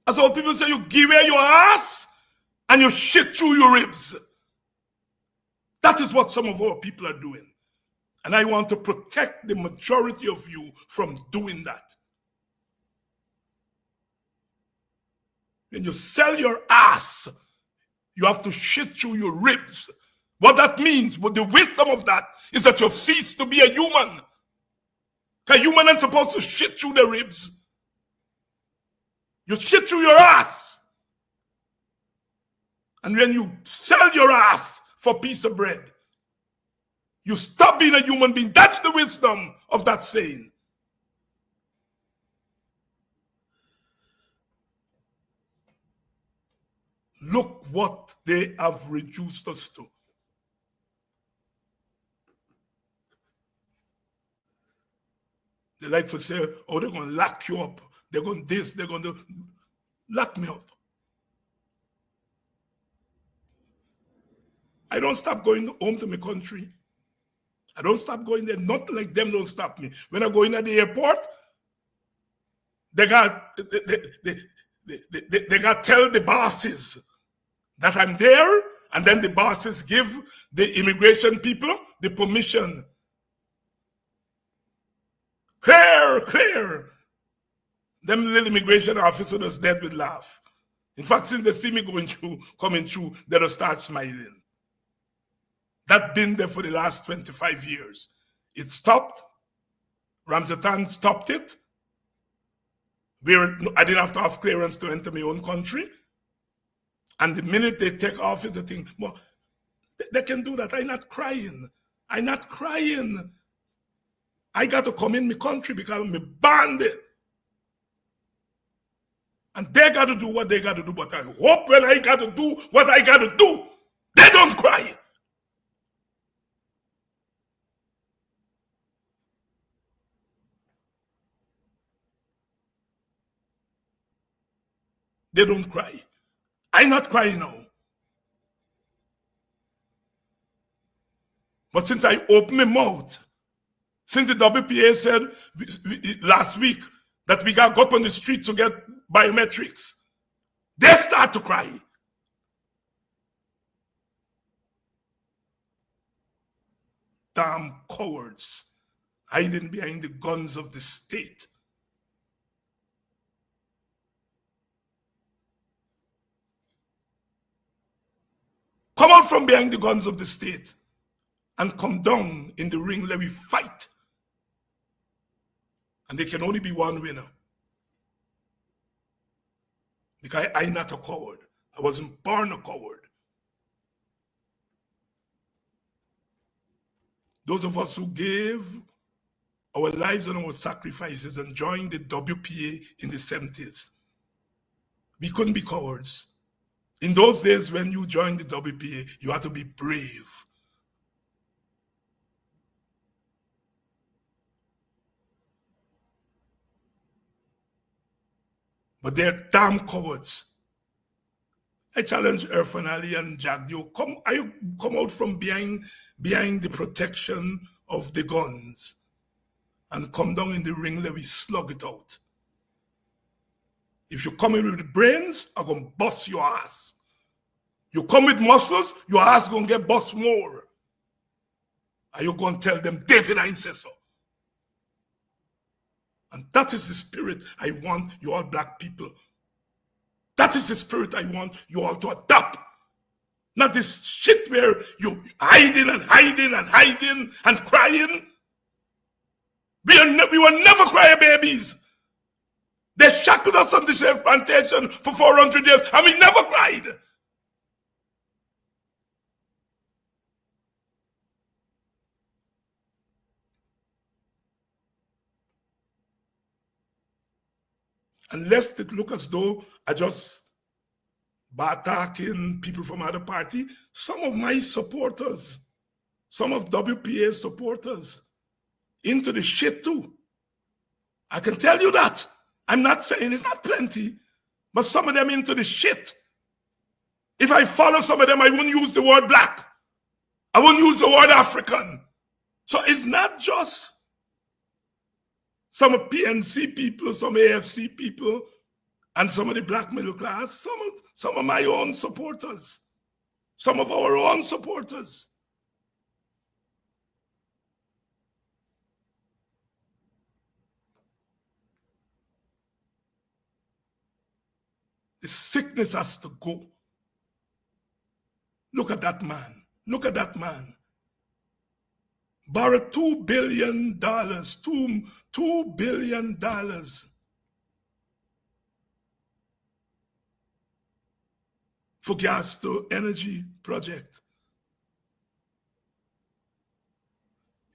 As old people say, you give away your ass and you shit through your ribs. That is what some of our people are doing. And I want to protect the majority of you from doing that. When you sell your ass, you have to shit through your ribs. What that means, what the wisdom of that, is that you've ceased to be a human. Because human ain't supposed to shit through their ribs. You shit through your ass. And when you sell your ass for a piece of bread, you stop being a human being. That's the wisdom of that saying. Look what they have reduced us to. They like to say, oh, they're going to lock you up. They're going to this, they're going to lock me up. I don't stop going home to my country. I don't stop going there. Not like them don't stop me. When I go in at the airport, they got tell the bosses that I'm there And then the bosses give the immigration people the permission. Clear. Them little immigration officers dead with laugh. In fact, since they see me coming through, they'll start smiling. That's been there for the last 25 years. It stopped. Ramzatan stopped it. I didn't have to have clearance to enter my own country. And the minute they take office, they think, well, they can do that. I'm not crying. I got to come in my country because I'm a bandit. And they got to do what they got to do. But I hope when I got to do what I got to do, they don't cry. They don't cry. I'm not crying now. But since I opened my mouth, since the WPA said last week that we got to go up on the street to get biometrics, they start to cry. Damn cowards hiding behind the guns of the state. Come out from behind the guns of the state and come down in the ring where we fight. And there can only be one winner. Because I'm not a coward. I wasn't born a coward. Those of us who gave our lives and our sacrifices and joined the WPA in the 70s, we couldn't be cowards. In those days when you joined the WPA, you had to be brave. But they're damn cowards. I challenge Irfan Ali and Jagdio, come out from behind the protection of the guns and come down in the ring, let me slug it out. If you come in with the brains, I'm going to bust your ass. You come with muscles, your ass going to get bust more. Are you going to tell them, David, I said so? And that is the spirit I want you all black people. That is the spirit I want you all to adopt. Not this shit where you hiding and crying. We were never cry babies. They shackled us on the slave plantation for 400 years and we never cried. Unless it look as though I just attacking people from other party, some of my supporters, some of WPA supporters, into the shit too. I can tell you that. I'm not saying it's not plenty, but some of them into the shit. If I follow some of them, I wouldn't use the word black. I wouldn't use the word African. So it's not just some of PNC people, some AFC people, and some of the black middle class, some of my own supporters, some of our own supporters. The sickness has to go. Look at that man. Look at that man. Borrowed $2 billion, $2 billion. For gas to energy project.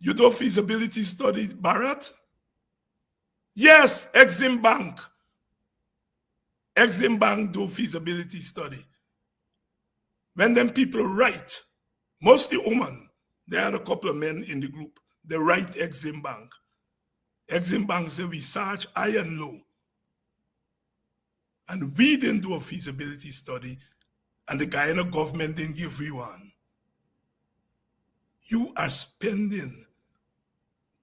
You do feasibility study, Bharat? Yes, Exim Bank. Exim Bank do feasibility study. When them people write, mostly women, there are a couple of men in the group, they write Exim Bank. Exim Bank say we search high and low. And we didn't do a feasibility study, and the Guyana government didn't give we one. You are spending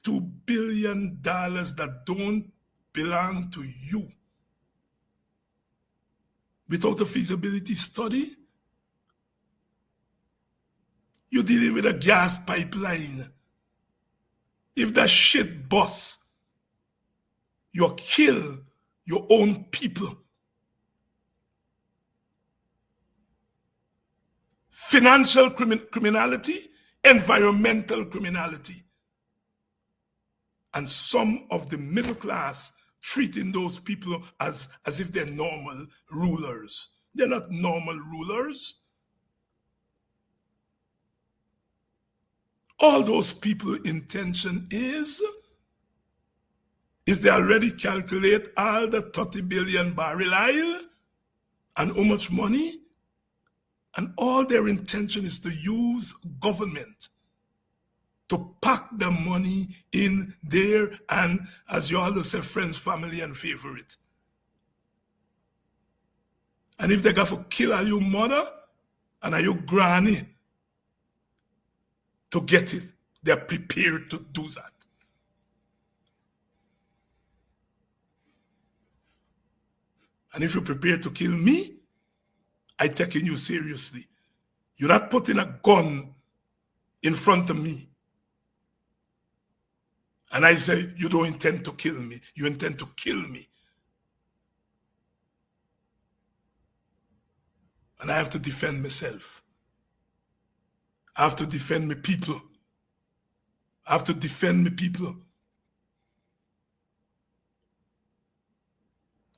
$2 billion that don't belong to you without a feasibility study. You're dealing with a gas pipeline. If that shit busts, you kill your own people. Financial criminality, environmental criminality, and some of the middle class treating those people as if they're normal rulers. They're not normal rulers. All those people intention is they already calculate all the 30 billion barrel oil and how much money, and all their intention is to use government to pack the money in there, and as you always say, friends, family, and favorite. And if they got to kill your mother and your granny to get it, they're prepared to do that. And if you're prepared to kill me, I taking you seriously. You're not putting a gun in front of me and I say, you don't intend to kill me. You intend to kill me. And I have to defend myself. I have to defend my people. I have to defend my people.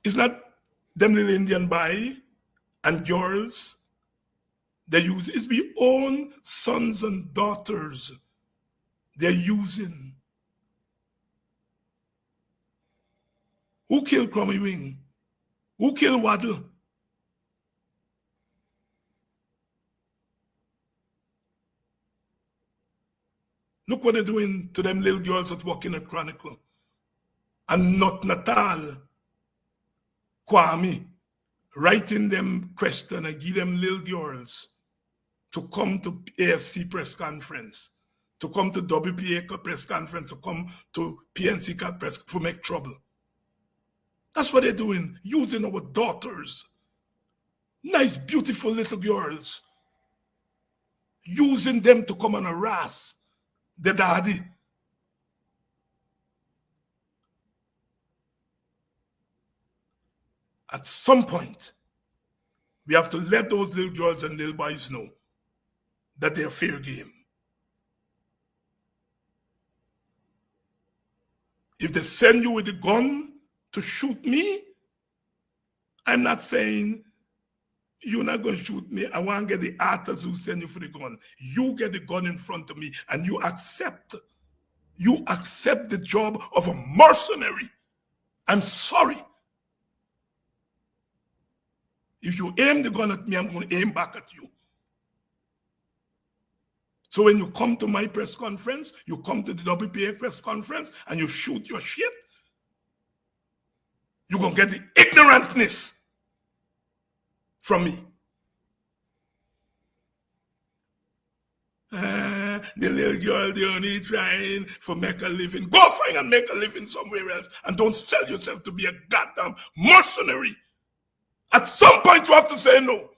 It's not them little Indian boy and girls they use. It's my own sons and daughters they're using. Who killed Crummy Wing? Who killed Waddle? Look what they're doing to them little girls that work in a Chronicle. And not Natal, Kwame, writing them question and give them little girls to come to AFC press conference, to come to WPA press conference, to come to PNC press to make trouble. That's what they're doing, using our daughters, nice, beautiful little girls, using them to come and harass the daddy. At some point, we have to let those little girls and little boys know that they're fair game. If they send you with a gun to shoot me, I'm not saying you're not going to shoot me. I want to get the artists who send you for the gun. You get the gun in front of me and you accept the job of a mercenary. I'm sorry. If you aim the gun at me, I'm going to aim back at you. So when you come to my press conference, you come to the WPA press conference and you shoot your shit, you're going to get the ignorantness from me. The little girl, they only trying for make a living. Go find and make a living somewhere else and don't sell yourself to be a goddamn mercenary. At some point you have to say no.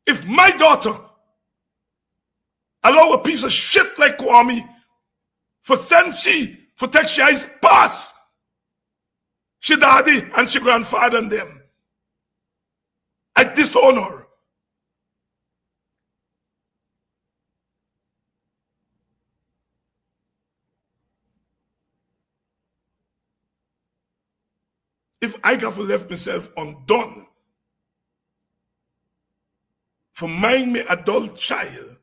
If my daughter allow a piece of shit like Kwame for send she, for take she eyes pass, she daddy and she grandfather and them, I disown her. If I have left myself undone for mind me adult child,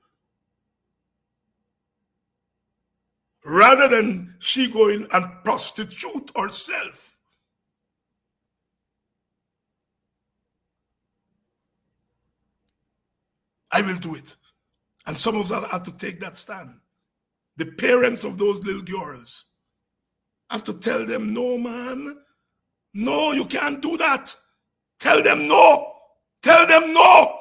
rather than she going and prostitute herself, I will do it. And some of us have to take that stand. The parents of those little girls have to tell them, no, man, no, you can't do that. Tell them no. Tell them no.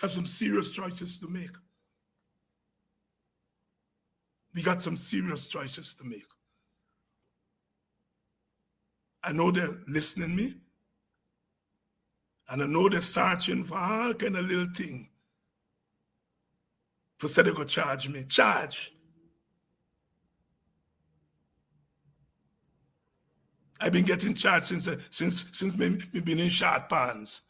have some serious choices to make. We got some serious choices to make. I know they're listening me, and I know they're searching for all kind of little thing for say they go charge me. Charge. I've been getting charged since me been in short pants.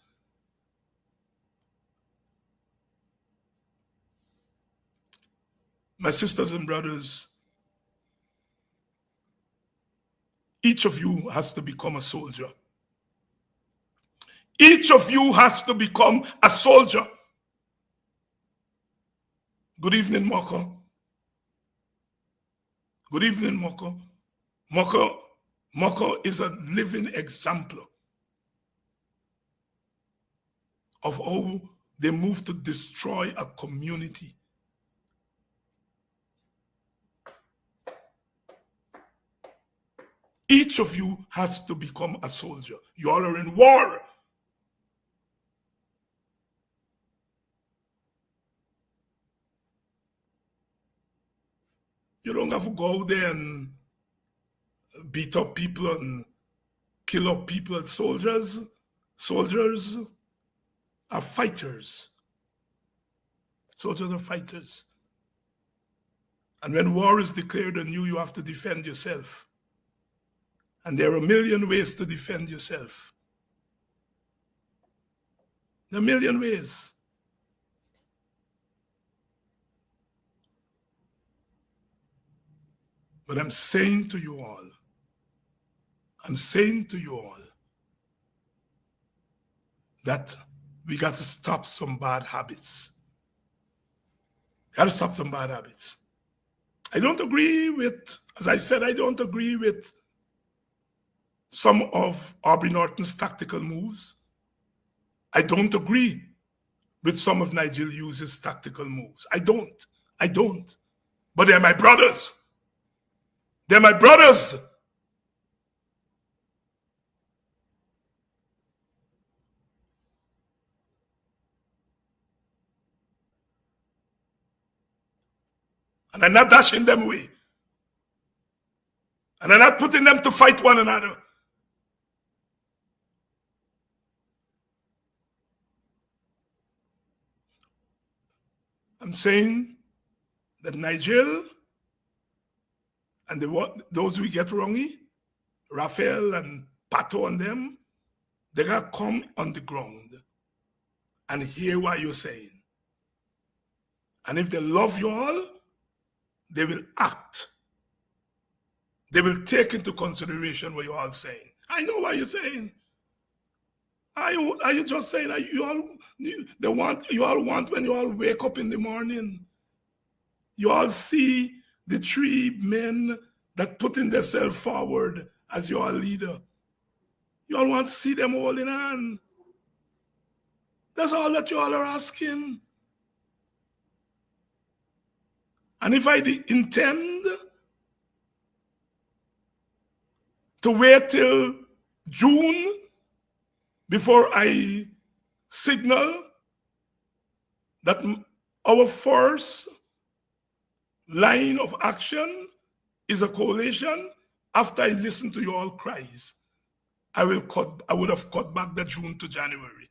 My sisters and brothers, each of you has to become a soldier. Each of you has to become a soldier. Good evening, Moko. Good evening, Moko. Moko is a living example of how they move to destroy a community. Each of you has to become a soldier. You all are in war. You don't have to go out there and beat up people and kill up people. Soldiers are fighters. Soldiers are fighters. And when war is declared on you, you have to defend yourself. And there are a million ways to defend yourself. There are a million ways. But I'm saying to you all, that we got to stop some bad habits. Got to stop some bad habits. I don't agree with, as I said, I don't agree with some of Aubrey Norton's tactical moves. I don't agree with some of Nigel Hughes' tactical moves. I don't. But they're my brothers. They're my brothers. And I'm not dashing them away. And I'm not putting them to fight one another. I'm saying that Nigel and those we get wrongy, Raphael and Pato and them, they got to come on the ground and hear what you're saying. And if they love you all, they will act. They will take into consideration what you're all saying. I know what you're saying. Are you just saying that you all want when you all wake up in the morning, you all see the three men that putting themselves forward as your leader. You all want to see them holding hand. That's all that you all are asking. And if I intend to wait till June before I signal that our first line of action is a coalition, after I listen to your all cries, I would have cut back the June to January.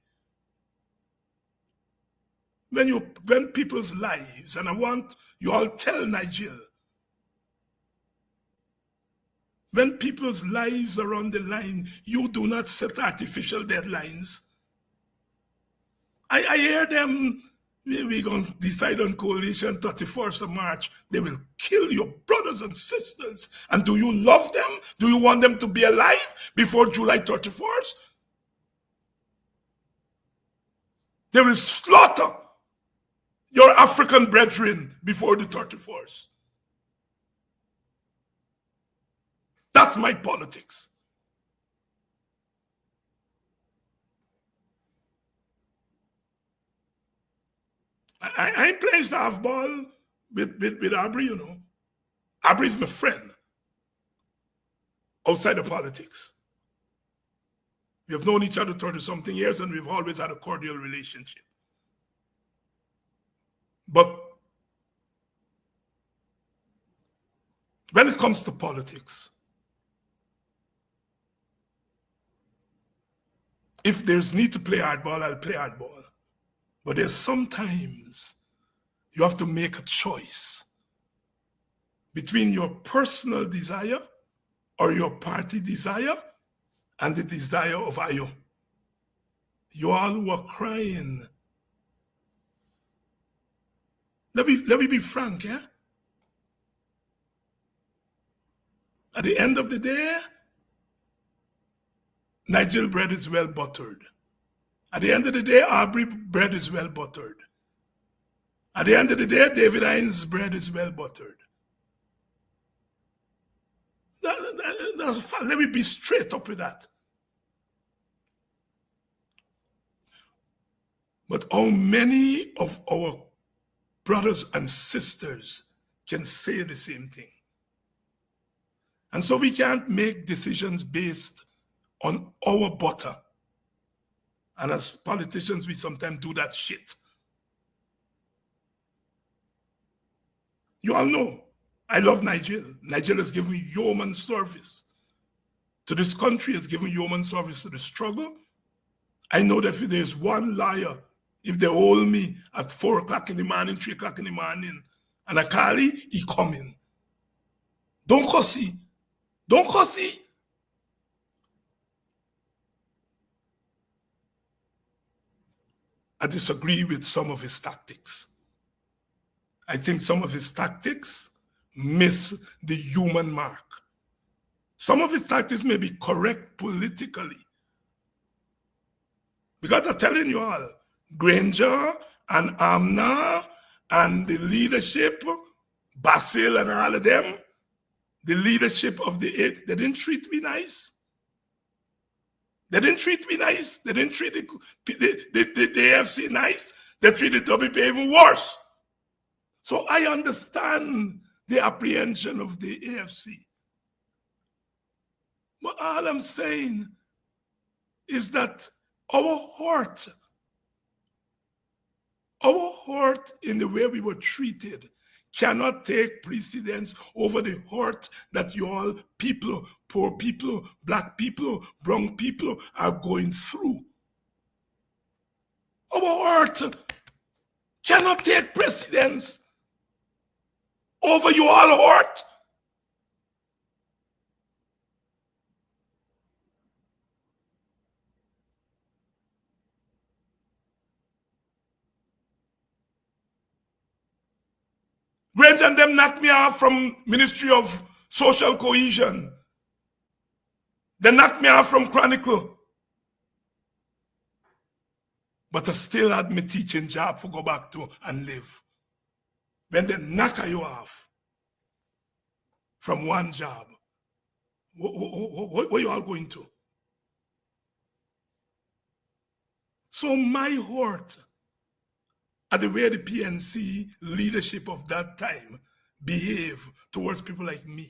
When people's lives, and I want you all tell Nigel, when people's lives are on the line, you do not set artificial deadlines. I hear them, we're going to decide on coalition 31st of March. They will kill your brothers and sisters. And do you love them? Do you want them to be alive before July 31st? They will slaughter your African brethren before the 31st. That's my politics. I ain't playing softball with Aubrey, you know. Aubrey's my friend outside of politics. We have known each other 30-something years and we've always had a cordial relationship. But when it comes to politics, if there's need to play hardball, I'll play hardball. But there's sometimes you have to make a choice between your personal desire or your party desire and the desire of Ayo. You all were crying. Let me be frank, yeah? At the end of the day, Nigel bread is well buttered. At the end of the day, Aubrey bread is well buttered. At the end of the day, David Hines' bread is well buttered. That's a fact. Let me be straight up with that. But how many of our brothers and sisters can say the same thing? And so we can't make decisions based on our butter. And as politicians, we sometimes do that shit. You all know, I love Nigeria. Nigeria has given yeoman service to this country, has given yeoman service to the struggle. I know that if there's one liar, if they hold me at 4 o'clock in the morning, 3 o'clock in the morning, and I call he coming. Don't cussy. Don't cussy. I disagree with some of his tactics. I think some of his tactics miss the human mark. Some of his tactics may be correct politically. Because I'm telling you all, Granger and Amna and the leadership, Basil and all of them, the leadership of the 8th, they didn't treat me nice. They didn't treat me nice. They didn't treat the AFC nice. They treated WP even worse. So I understand the apprehension of the AFC. But all I'm saying is that our hurt in the way we were treated cannot take precedence over the hurt that you all people, poor people, black people, brown people are going through. Our hurt cannot take precedence over you all hurt. Granger and them knocked me off from Ministry of Social Cohesion. They knocked me off from Chronicle. But I still had my teaching job to go back to and live. When they knock you off from one job, what you all going to? So my hurt at the way the PNC leadership of that time behave towards people like me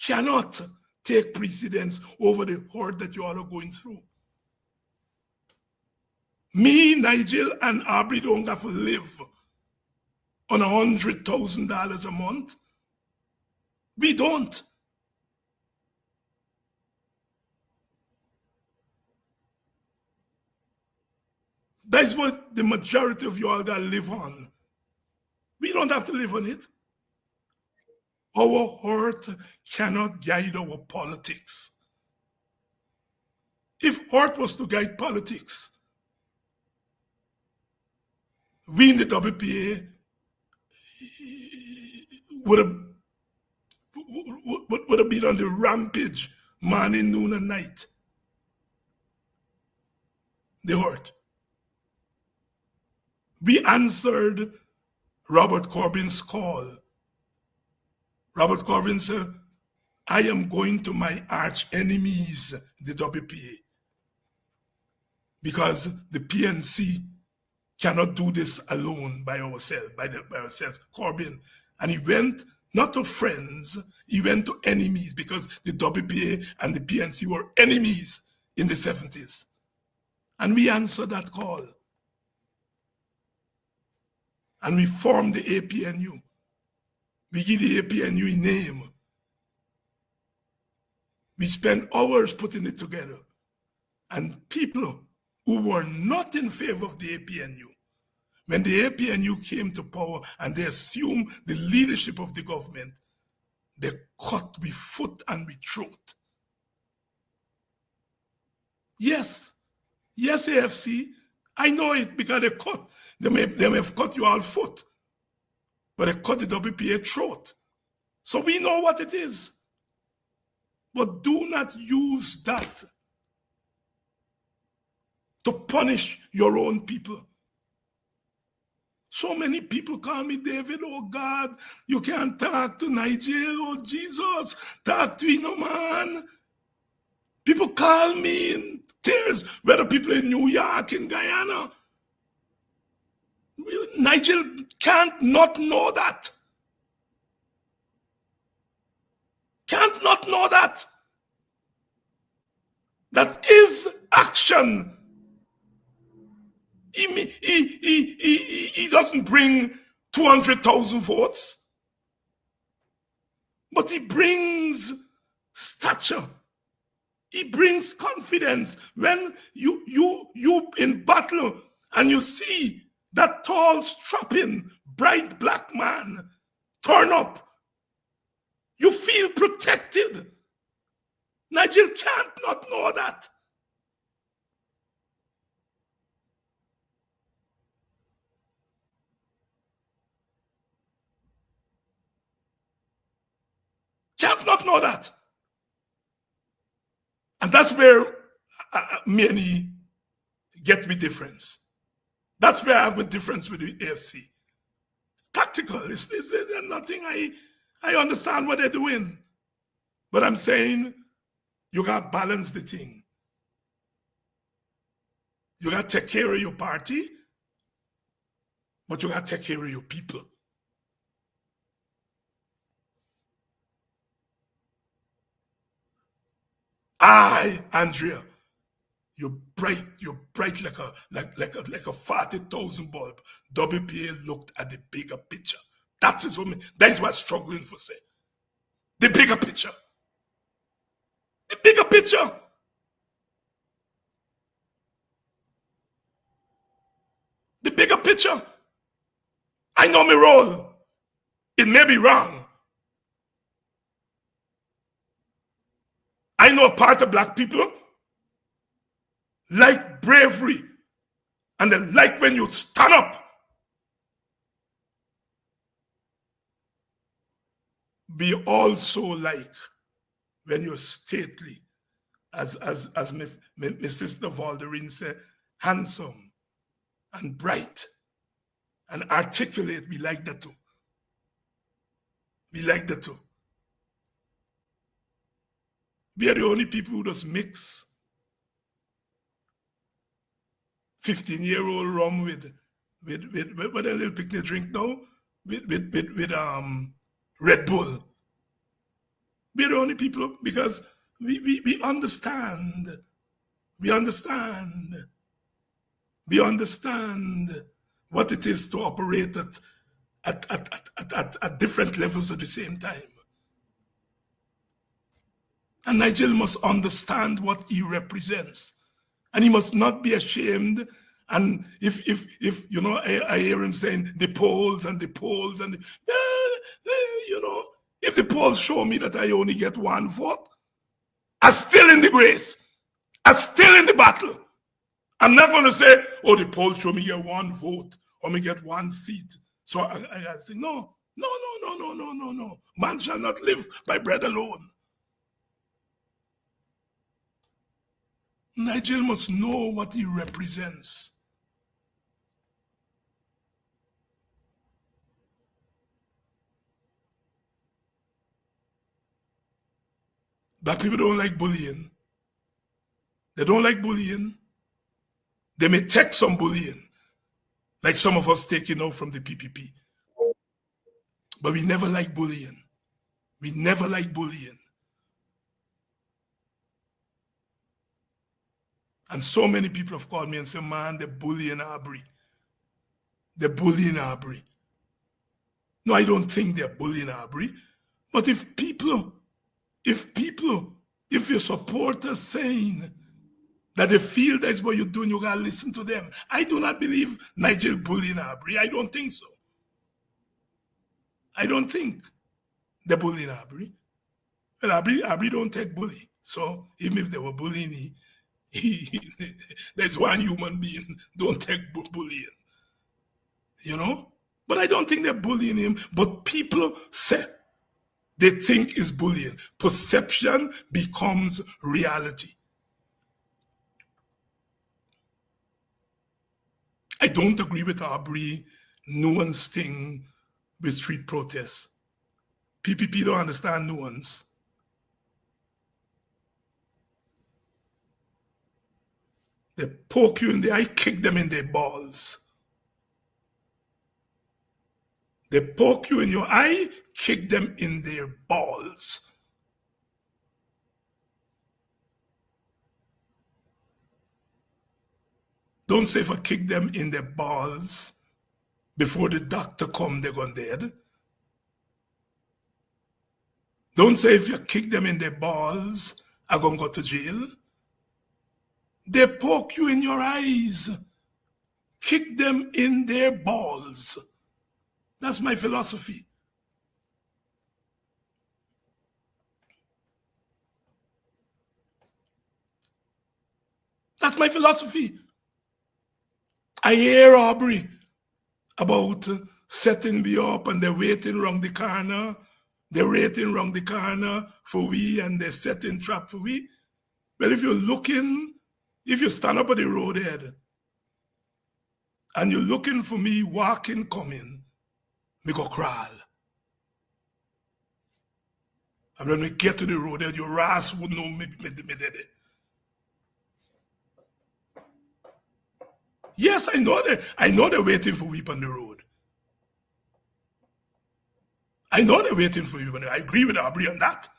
cannot take precedence over the hurt that you all are going through. Me, Nigel, and Aubrey don't have to live on $100,000 a month. We don't. That's what the majority of you all gotta live on. We don't have to live on it. Our hurt cannot guide our politics. If hurt was to guide politics, we in the WPA would have been on the rampage morning, noon, and night. The hurt. We answered Robert Corbyn's call. Robert Corbyn said, I am going to my arch enemies, the WPA, because the PNC cannot do this alone by ourselves, by ourselves. Corbyn, and he went not to friends, he went to enemies, because the WPA and the PNC were enemies in the 70s. And we answered that call. And we formed the APNU. We give the APNU a name. We spent hours putting it together. And people who were not in favor of the APNU, when the APNU came to power and they assumed the leadership of the government, they cut with foot and with throat. Yes, AFC, I know it because they cut. They may have cut you all foot, but they cut the WPA throat. So we know what it is. But do not use that to punish your own people. So many people call me David, oh God, you can't talk to Nigel, oh Jesus, talk to you, no man. People call me in tears, whether people in New York, in Guyana. Nigel can't not know that. Can't not know that. That is action. He doesn't bring 200,000 votes, but he brings stature. He brings confidence. When you in battle and you see that tall, strapping, bright black man turn up, you feel protected. Nigel can't not know that. Can't not know that. And that's where many get me difference. That's where I have a difference with the AFC. Tactical. It's nothing I understand what they're doing. But I'm saying you got to balance the thing. You got to take care of your party, but you got to take care of your people. Andrea, you're bright like a 40,000 bulb. WPA looked at the bigger picture. That is what I'm struggling for say. The bigger picture. The bigger picture. The bigger picture. I know my role. It may be wrong. I know a part of black people like bravery and they like when you stand up. Be also like when you're stately, as my sister Valderine said, handsome and bright and articulate. Be like that too. Be like that too. We are the only people who just mix 15-year-old rum with what a little picnic drink now with Red Bull. We are the only people because we understand. We understand what it is to operate at different levels at the same time. And Nigel must understand what he represents. And he must not be ashamed. And if you know, I hear him saying the polls and if the polls show me that I only get one vote, I'm still in the race. I'm still in the battle. I'm not going to say, oh, the polls show me get one vote or me get one seat. So I got to think, no. Man shall not live by bread alone. Nigel must know what he represents. Black people don't like bullying. They don't like bullying. They may take some bullying, like some of us taking out from the PPP. But we never like bullying. We never like bullying. And so many people have called me and said, man, they're bullying Aubrey. they're bullying Arbery. No, I don't think they're bullying Arbery. But if your supporters saying that they feel that's what you're doing, you gotta listen to them. I do not believe Nigel bullying Arbery. I don't think so. I don't think they're bullying Arbery. Well, Arbery don't take bully. So even if they were bullying, there's one human being don't take bullying. You know? But I don't think they're bullying him. But people say they think it's bullying. Perception becomes reality. I don't agree with Arbery nuance thing with street protests. PPP don't understand nuance. They poke you in the eye, kick them in their balls. They poke you in your eye, kick them in their balls. Don't say if I kick them in their balls, before the doctor come, they're gone dead. Don't say if you kick them in their balls, I'm gonna go to jail. They poke you in your eyes. Kick them in their balls. That's my philosophy. That's my philosophy. I hear Arbery about setting me up and they're waiting around the corner. They're waiting around the corner for we and they're setting trap for we. Well, if you're looking, if you stand up at the roadhead and you're looking for me walking, coming, me go crawl. And when we get to the roadhead, your ass would know me dead. Yes, I know they're waiting for we on the road. I know they're waiting for you, but I agree with Arbery on that.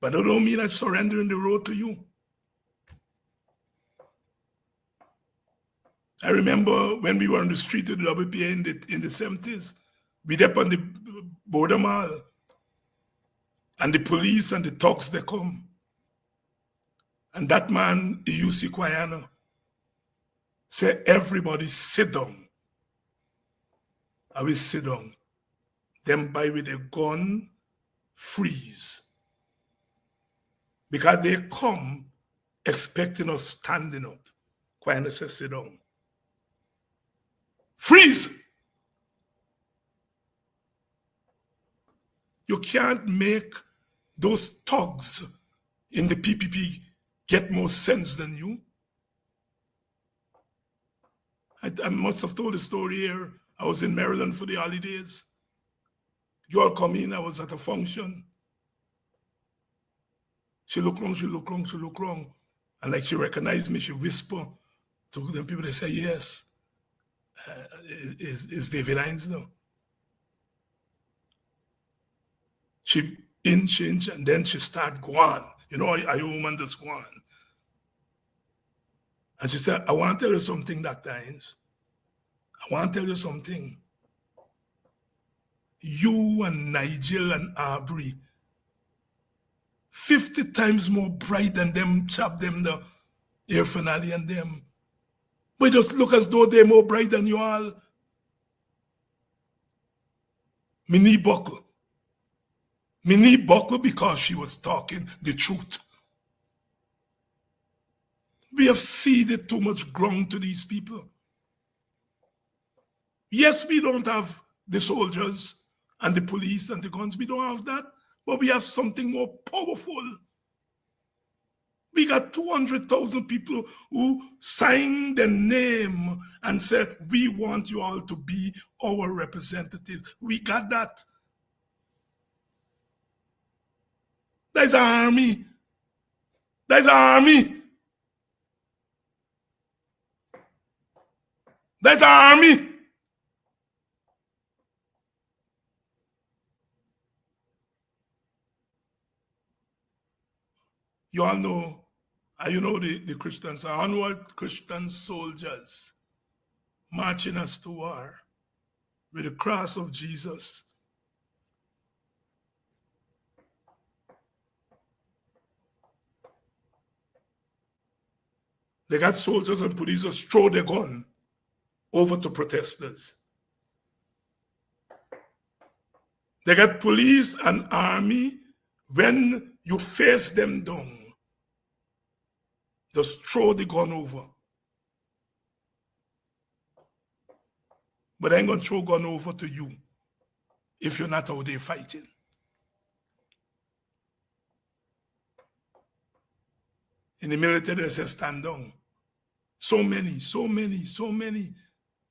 But that don't mean I'm surrendering the road to you. I remember when we were on the street of the WPA in the 70s, we were up on the border mall, and the police and the thugs, they come. And that man, UC Quayano, say, everybody sit down. I will sit down. Them by with a gun, freeze. Because they come expecting us standing up. Quayano says, sit down. Freeze! You can't make those thugs in the PPP get more sense than you. I must have told the story here. I was in Maryland for the holidays. You all come in, I was at a function. She looked wrong. And like she recognized me, she whispered to them people, they say, yes, is David Hines now? She inch, and then she start going. You know, a woman just go on. And she said, I want to tell you something, Dr. Hines. I want to tell you something. You and Nigel and Arbery, 50 times more bright than them, chop them, the air finale and them. But just look as though they're more bright than you all. Me knee buckle. Me knee buckle because she was talking the truth. We have ceded too much ground to these people. Yes, we don't have the soldiers and the police and the guns. We don't have that. But we have something more powerful. We got 200,000 people who signed their name and said, we want you all to be our representatives. We got that. There's an army. There's an army. There's an army. You all know, you know the Christians, our onward Christian soldiers, marching us to war with the cross of Jesus. They got soldiers and police just throw their gun over to protesters. They got police and army. When you face them down, just throw the gun over. But I ain't gonna throw gun over to you if you're not out there fighting. In the military, they say stand down. So many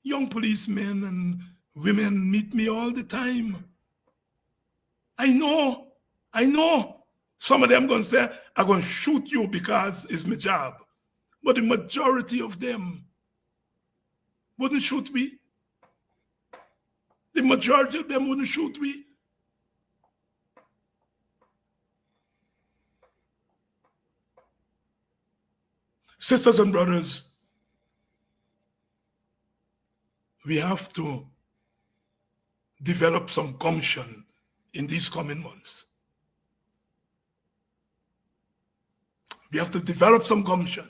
young policemen and women meet me all the time. I know. Some of them gonna say, I'm gonna shoot you because it's my job. But the majority of them wouldn't shoot me. The majority of them wouldn't shoot me. Sisters and brothers, we have to develop some gumption in these coming months. We have to develop some gumption.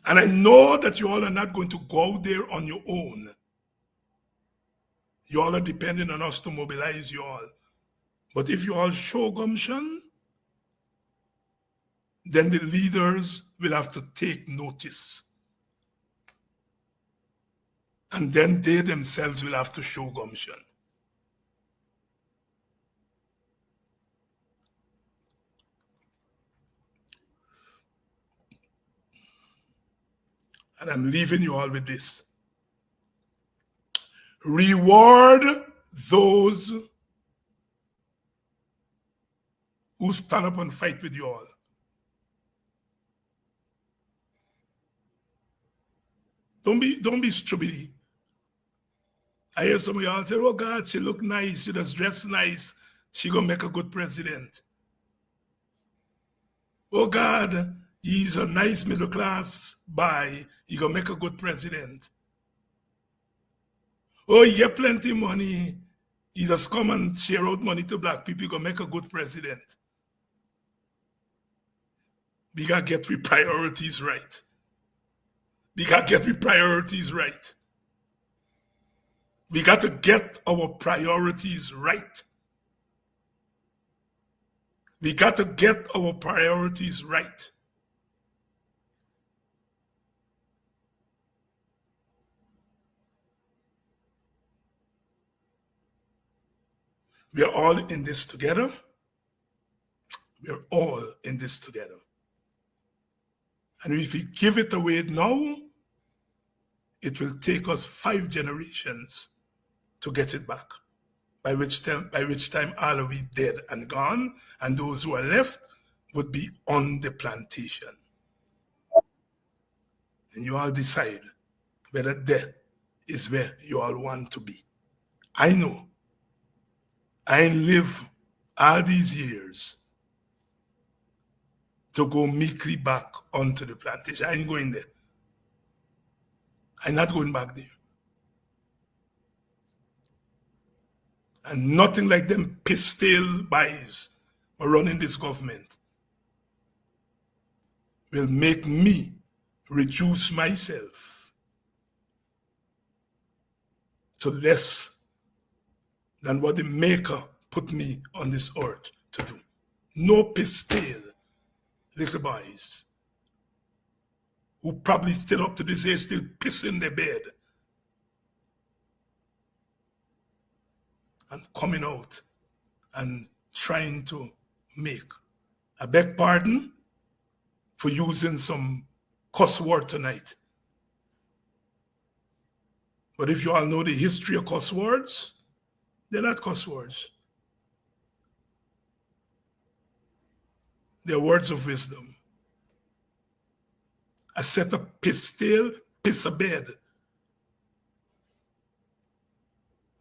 And I know that you all are not going to go there on your own. You all are depending on us to mobilize you all. But if you all show gumption, then the leaders will have to take notice. And then they themselves will have to show gumption. And I'm leaving you all with this. Reward those who stand up and fight with you all. Don't be stupid. I hear some of y'all say, oh God, she look nice, she just dress nice, she gonna make a good president. Oh God, he's a nice middle class boy, he gonna make a good president. Oh, he get plenty money, he just come and share out money to black people, he gonna make a good president. We gotta get our priorities right. We got to get our priorities right. We got to get our priorities right. We got to get our priorities right. We are all in this together. We are all in this together. And if we give it away now, it will take us 5 generations to get it back. By which time all of we dead and gone, and those who are left would be on the plantation. And you all decide whether that is where you all want to be. I know. I ain't live all these years to go meekly back onto the plantation. I ain't going there. I'm not going back there. And nothing like them pistol boys who are running this government will make me reduce myself to less than what the Maker put me on this earth to do. No pistol, little boys, who probably still up to this age still piss in their bed and coming out and trying to make. I beg pardon for using some cuss word tonight. But if you all know the history of cuss words, they're not cuss words. They're words of wisdom. I set a pistol, piss a bed.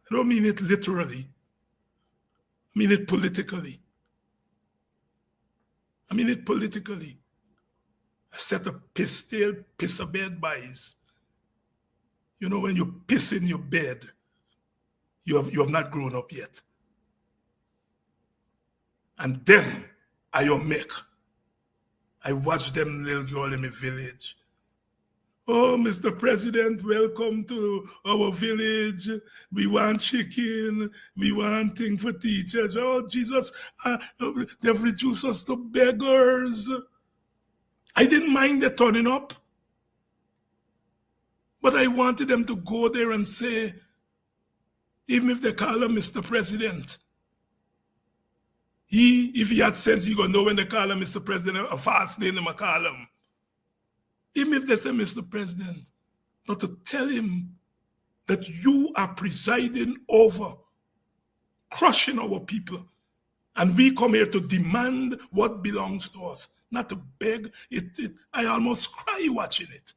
I don't mean it literally. I mean it politically. I set a pistol, piss a bed boys. You know, when you piss in your bed, you have not grown up yet. And then I make. I watch them little girl in my village. Oh, Mr. President, welcome to our village. We want chicken. We want thing for teachers. Oh, Jesus, they've reduced us to beggars. I didn't mind their turning up. But I wanted them to go there and say, even if they call him Mr. President, if he had sense, he gonna know when they call him Mr. President, a false name they call him. Even if they say Mr. President, but to tell him that you are presiding over crushing our people. And we come here to demand what belongs to us, not to beg. I almost cry watching it.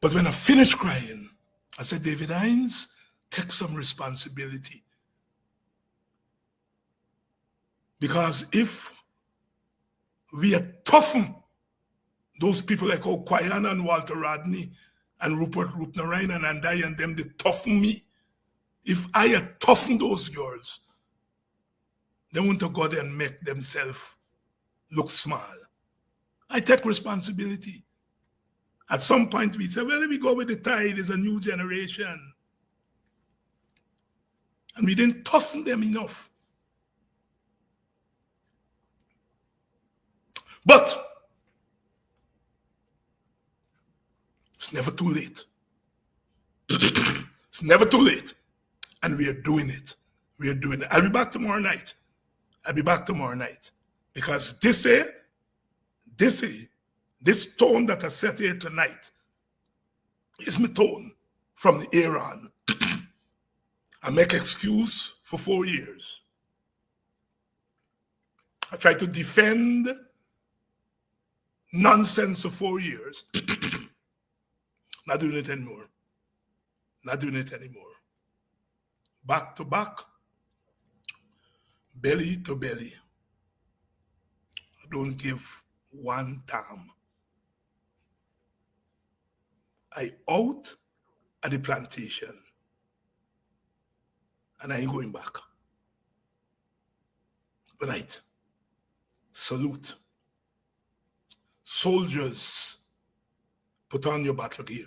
But when I finished crying, I said, David Hines, take some responsibility. Because if we had toughened those people like Okwayan and Walter Rodney and Rupert Rupnarayan and I and them, they toughen me. If I had toughened those girls, they wouldn't have got there and make themselves look small. I take responsibility. At some point we said, well, let me go with the tide, there's a new generation. And we didn't toughen them enough. But it's never too late. It's never too late. And we are doing it. We are doing it. I'll be back tomorrow night. Because this tone that I set here tonight is my tone from the era on. I make excuse for 4 years. I try to defend nonsense for 4 years. Not doing it anymore. Back to back, belly to belly. I don't give one damn. I out at the plantation and I ain't going back. Good night. Salute. Soldiers, put on your battle gear.